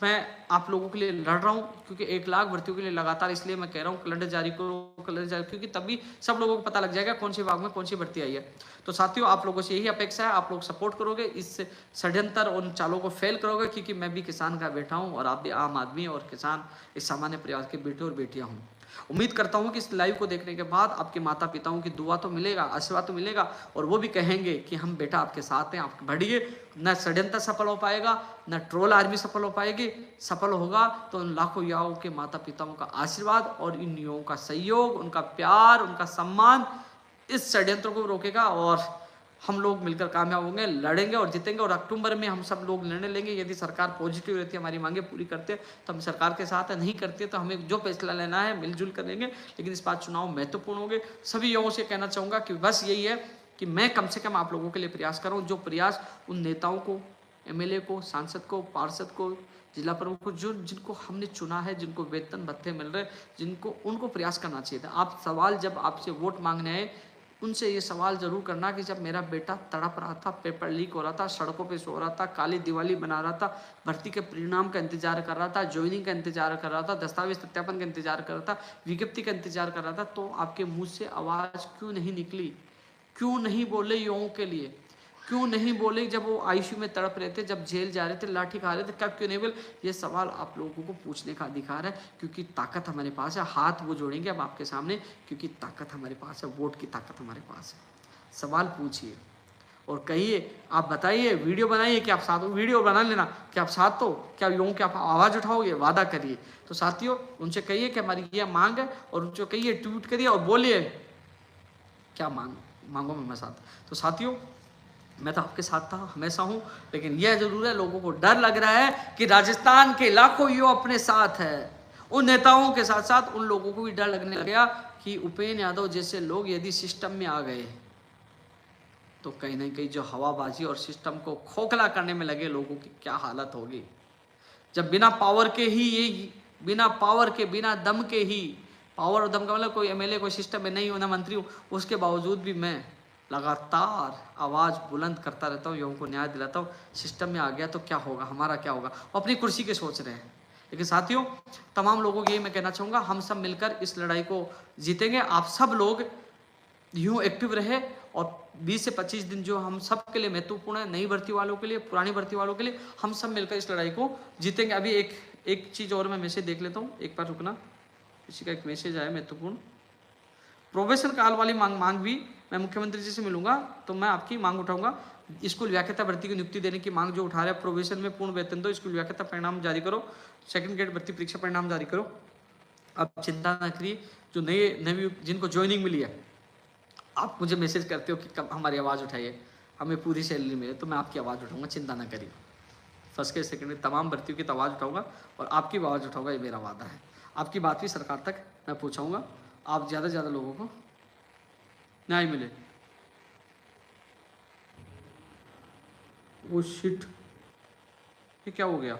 मैं आप लोगों के लिए लड़ रहा हूँ, क्योंकि 1 लाख भर्तियों के लिए लगातार इसलिए मैं कह रहा हूँ कैलेंडर जारी करो, कैलेंडर जारी, क्योंकि तभी सब लोगों को पता लग जाएगा कौन सी विभाग में कौन सी भर्ती आई है। तो साथियों, आप लोगों से यही अपेक्षा है, आप लोग सपोर्ट करोगे, इस षड्यंत्र और चालों को फेल करोगे, क्योंकि मैं भी किसान का बेटा हूँ और आप भी आम आदमी और किसान, इस सामान्य परिवार के बेटे और बेटियाँ हूँ। उम्मीद करता हूं कि इस लाइव को देखने के बाद आपके माता पिताओं की दुआ तो मिलेगा, आशीर्वाद तो मिलेगा, और वो भी कहेंगे कि हम बेटा आपके साथ हैं, आप बढ़िए। न षड्यंत्र सफल हो पाएगा, न ट्रोल आर्मी सफल हो पाएगी। सफल होगा तो उन लाखों युवाओं के माता पिताओं का आशीर्वाद और इन युवाओं का सहयोग, उनका प्यार, उनका सम्मान इस षड्यंत्र को रोकेगा, और हम लोग मिलकर कामयाब होंगे, लड़ेंगे और जीतेंगे। और अक्टूबर में हम सब लोग निर्णय लेंगे। यदि सरकार पॉजिटिव रहती है, हमारी मांगे पूरी करते हैं, तो हम सरकार के साथ है, नहीं करती है तो हमें जो फैसला लेना है मिलजुल कर लेंगे। लेकिन इस बार चुनाव महत्वपूर्ण होंगे। सभी युवाओं से कहना चाहूँगा कि बस यही है कि मैं कम से कम आप लोगों के लिए प्रयास कर रहा हूँ। जो प्रयास उन नेताओं को, MLA को, सांसद को, पार्षद को, जिला प्रमुख को, जो जिनको हमने चुना है, जिनको वेतन भत्ते मिल रहे, जिनको, उनको प्रयास करना चाहिए था। आप सवाल जब आपसे वोट मांगने आए, उनसे ये सवाल जरूर करना कि जब मेरा बेटा तड़प रहा था, पेपर लीक हो रहा था, सड़कों पे सो रहा था, काली दिवाली बना रहा था, भर्ती के परिणाम का इंतजार कर रहा था, ज्वाइनिंग का इंतजार कर रहा था, दस्तावेज सत्यापन का इंतजार कर रहा था, विज्ञप्ति का इंतजार कर रहा था, तो आपके मुंह से आवाज़ क्यों नहीं निकली? क्यों नहीं बोले युवाओं के लिए? क्यों नहीं बोले जब वो ICU में तड़प रहे थे, जब जेल जा रहे थे, लाठी खा रहे थे, कब क्यों नहीं बोले? ये सवाल आप लोगों को पूछने का अधिकार है, क्योंकि ताकत हमारे पास है। हाथ वो जोड़ेंगे अब आपके सामने, क्योंकि ताकत हमारे पास है, वोट की ताकत हमारे पास है। सवाल पूछिए और कहिए, आप बताइए, वीडियो बनाइए कि आप साथ हो, वीडियो बना लेना कि आप साथ हो, क्या युवाओं की आप आवाज़ उठाओगे, वादा करिए। तो साथियों, उनसे कहिए कि हमारी यह मांग है, और उनसे कहिए, ट्वीट करिए और बोलिए क्या मांगो मैं साथ। तो साथियों, मैं तो आपके साथ था, हमेशा हूँ, लेकिन यह जरूर है, लोगों को डर लग रहा है कि राजस्थान के लाखों युवा अपने साथ है। उन नेताओं के साथ साथ उन लोगों को भी डर लगने लग गया कि उपेंद्र यादव जैसे लोग यदि सिस्टम में आ गए तो कहीं ना कहीं जो हवाबाजी और सिस्टम को खोखला करने में लगे लोगों की क्या हालत होगी। जब बिना पावर के ही, ये बिना पावर के, बिना दम के ही, पावर और दम का मतलब कोई एमएलए कोई सिस्टम में नहीं होना, मंत्री हो, उसके बावजूद भी मैं लगातार आवाज़ बुलंद करता रहता हूँ, युवाओं को न्याय दिलाता हूँ। सिस्टम में आ गया तो क्या होगा, हमारा क्या होगा, वो अपनी कुर्सी के सोच रहे हैं। लेकिन साथियों, तमाम लोगों को ये मैं कहना चाहूँगा, हम सब मिलकर इस लड़ाई को जीतेंगे। आप सब लोग यूँ एक्टिव रहे, और 20 से 25 दिन जो हम सब के लिए महत्वपूर्ण है, नई भर्ती वालों के लिए, पुरानी भर्ती वालों के लिए, हम सब मिलकर इस लड़ाई को जीतेंगे। अभी एक चीज़ और मैं मैसेज देख लेता हूँ, एक बार रुकना, किसी का एक मैसेज आया महत्वपूर्ण। प्रोबेशन काल वाली मांग भी मैं मुख्यमंत्री जी से मिलूंगा तो मैं आपकी मांग उठाऊंगा। स्कूल व्याख्याता भर्ती की नियुक्ति देने की मांग जो उठा रहे हैं, प्रोबेशन में पूर्ण वेतन दो, स्कूल व्याख्याता परिणाम जारी करो, सेकंड ग्रेड भर्ती परीक्षा परिणाम जारी करो। आप चिंता न करिए, जो नई जिनको ज्वाइनिंग मिली है, आप मुझे मैसेज करते हो कि कब हमारी आवाज़ उठाइए, हमें पूरी सैलरी मिले, तो मैं आपकी आवाज़ उठाऊंगा, चिंता ना करिए। फर्स्ट के सेकंड तमाम भर्तियों की आवाज़ उठाऊंगा, और आपकी आवाज़ उठाऊंगा, ये मेरा वादा है। आपकी बात भी सरकार तक मैं पहुँचाऊँगा, आप ज़्यादा से ज़्यादा लोगों को न्याय मिले। वो शिट, ये क्या हो गया?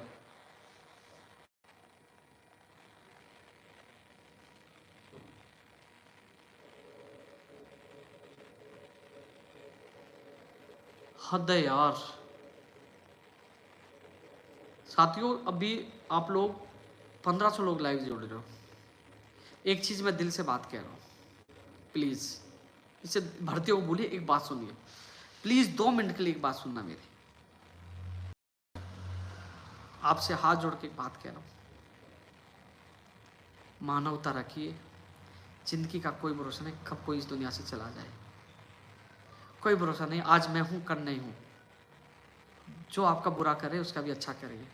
हद है यार। साथियों, अभी आप लोग 1500 लोग लाइव जोड़ रहे हो। एक चीज़ मैं दिल से बात कह रहा हूँ, प्लीज़ इसे भर्तियों को बोलिए, एक बात सुनिए प्लीज़, 2 मिनट के लिए एक बात सुनना मेरी, आपसे हाथ जोड़ के एक बात कह रहा हूँ। मानवता रखिए, जिंदगी का कोई भरोसा नहीं, कब कोई इस दुनिया से चला जाए, कोई भरोसा नहीं। आज मैं हूँ, कल नहीं हूँ। जो आपका बुरा करे उसका भी अच्छा करिए,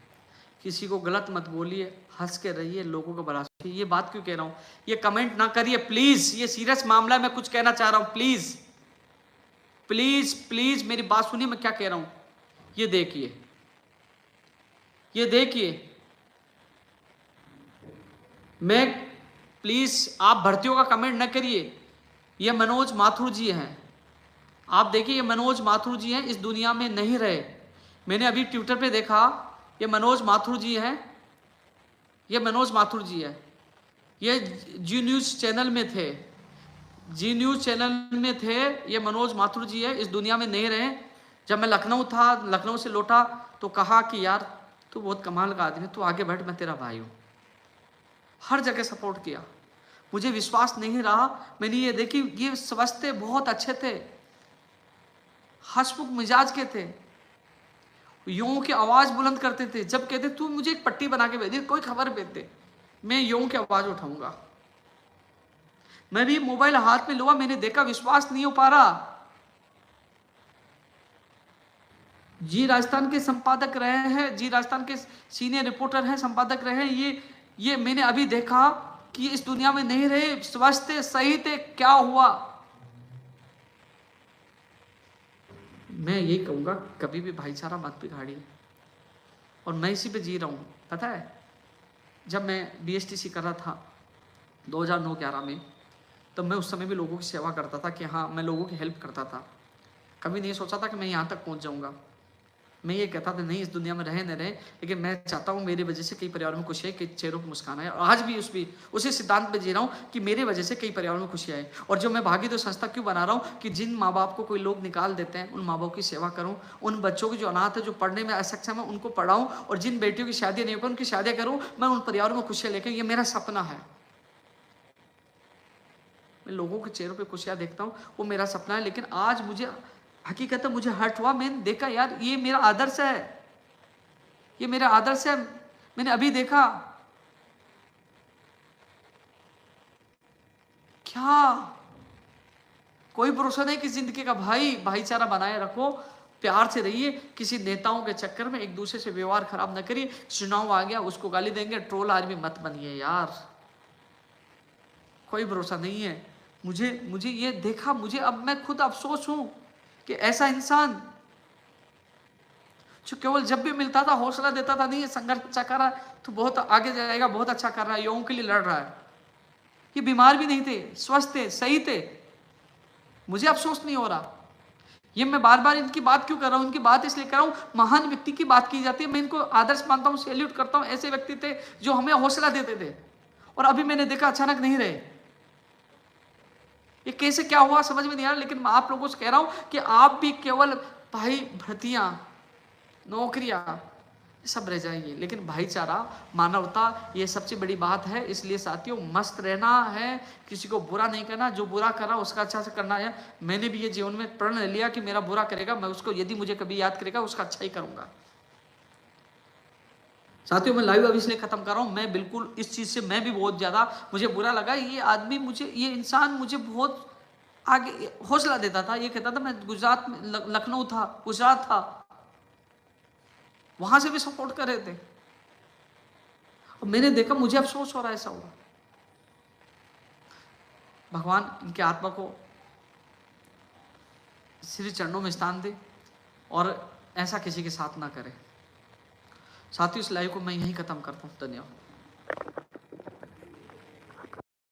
किसी को गलत मत बोलिए, हंस के रहिए, लोगों को भला सोचिए। ये बात क्यों कह रहा हूँ, ये कमेंट ना करिए प्लीज़, ये सीरियस मामला है, मैं कुछ कहना चाह रहा हूँ, प्लीज़ प्लीज़ प्लीज़ मेरी बात सुनिए, मैं क्या कह रहा हूँ। ये देखिए, ये देखिए, मैं, प्लीज़ आप भर्तियों का कमेंट न करिए। ये मनोज माथुर जी हैं, आप देखिए, ये मनोज माथुर जी हैं, इस दुनिया में नहीं रहे। मैंने अभी ट्विटर पे देखा, ये मनोज माथुर जी हैं, ये मनोज माथुर जी है, ये जी न्यूज़ चैनल में थे, जी न्यूज़ चैनल में थे, ये मनोज माथुर जी है, इस दुनिया में नहीं रहे। जब मैं लखनऊ था, लखनऊ से लौटा तो कहा कि यार तू बहुत कमाल का आदमी, तू आगे बढ़, मैं तेरा भाई हूँ। हर जगह सपोर्ट किया, मुझे विश्वास नहीं रहा, मैंने ये देखी, ये समझते बहुत अच्छे थे, हंसमुख मिजाज के थे, युवाओं की आवाज़ बुलंद करते थे। जब कहते तू मुझे एक पट्टी बना के भेज दे, कोई खबर भेज दे, मैं युवाओं की आवाज़ उठाऊंगा। मैं भी मोबाइल हाथ में लुआ, मैंने देखा, विश्वास नहीं हो पा रहा। जी राजस्थान के संपादक रहे हैं, जी राजस्थान के सीनियर रिपोर्टर हैं, संपादक रहे हैं, ये मैंने अभी देखा कि इस दुनिया में नहीं रहे, स्वस्थ थे, सही थे, क्या हुआ। मैं यही कहूँगा, कभी भी भाईचारा मत बिगाड़िए, और मैं इसी पे जी रहा हूँ। पता है, जब मैं BSTC कर रहा था 2009-11 में, तब मैं उस समय भी लोगों की सेवा करता था, कि हाँ मैं लोगों की हेल्प करता था। कभी नहीं सोचा था कि मैं यहाँ तक पहुँच जाऊँगा। मैं ये कहता था नहीं, इस दुनिया में रहे न रहे, लेकिन मैं चाहता हूँ मेरी वजह से कई परिवारों में खुशी है, कई चेहरों पर मुस्कान आए। और आज भी उसी सिद्धांत पे जी रहा हूँ कि मेरी वजह से कई परिवारों में खुशी आए। और जो मैं भागीदार संस्था क्यों बना रहा हूँ, कि जिन माँ बाप को कोई लोग निकाल देते हैं, उन माँ बाप की सेवा करूँ, उन बच्चों की जो अनाथ है, जो पढ़ने में असक्षम है, उनको पढ़ाऊँ, और जिन बेटियों की शादी नहीं हो पाई उनकी शादियाँ करूँ, मैं उन परिवारों में खुशियाँ लेकर, ये मेरा सपना है। मैं लोगों के चेहरों पे खुशियाँ देखता हूँ, वो मेरा सपना है। लेकिन आज मुझे हकीकत है, मुझे हर्ट हुआ, मैंने देखा यार ये मेरा आदर्श है, ये मेरा आदर्श है। मैंने अभी देखा क्या कोई भरोसा नहीं कि जिंदगी का भाईचारा बनाए रखो, प्यार से रहिए, किसी नेताओं के चक्कर में एक दूसरे से व्यवहार खराब न करिए। चुनाव आ गया उसको गाली देंगे, ट्रोल आदमी मत बनिए यार, कोई भरोसा नहीं है। मुझे ये देखा, मुझे अब मैं खुद अफसोस हूं कि ऐसा इंसान जो केवल जब भी मिलता था हौसला देता था, नहीं संघर्ष अच्छा कर रहा है तो बहुत आगे जाएगा, बहुत अच्छा कर रहा है, युवाओं के लिए लड़ रहा है। ये बीमार भी नहीं थे, स्वस्थ थे, सही थे, मुझे अफसोस नहीं हो रहा। ये मैं बार बार इनकी बात क्यों कर रहा हूं? इनकी बात इसलिए कर रहा हूं, महान व्यक्ति की बात की जाती है, मैं इनको आदर्श मानता हूं, सैल्यूट करता हूं। ऐसे व्यक्ति थे जो हमें हौसला देते थे, और अभी मैंने देखा अचानक नहीं रहे। ये कैसे क्या हुआ समझ में नहीं आ रहा, लेकिन मैं आप लोगों से कह रहा हूं कि आप भी केवल भाई भर्तियां, नौकरियां सब रह जाएंगे, लेकिन भाईचारा, मानवता, ये सबसे बड़ी बात है। इसलिए साथियों मस्त रहना है, किसी को बुरा नहीं करना, जो बुरा कर रहा उसका अच्छा से करना है। मैंने भी ये जीवन में प्रण लिया कि मेरा बुरा करेगा मैं उसको, यदि मुझे कभी याद करेगा उसका अच्छा ही करूंगा। साथियों मैं लाइव अब इसलिए खत्म कर रहा हूं, मैं बिल्कुल इस चीज से मैं भी बहुत ज्यादा मुझे बुरा लगा। ये आदमी मुझे, ये इंसान मुझे बहुत आगे हौसला देता था। ये कहता था, मैं गुजरात में लखनऊ था, गुजरात था, वहां से भी सपोर्ट कर रहे थे, और मैंने देखा, मुझे अफसोस हो रहा है ऐसा हुआ। भगवान इनके आत्मा को श्री चरणों में स्थान दे और ऐसा किसी के साथ ना करे। साथियों इस लाइव को मैं यहीं खत्म करता हूं। धन्यवाद।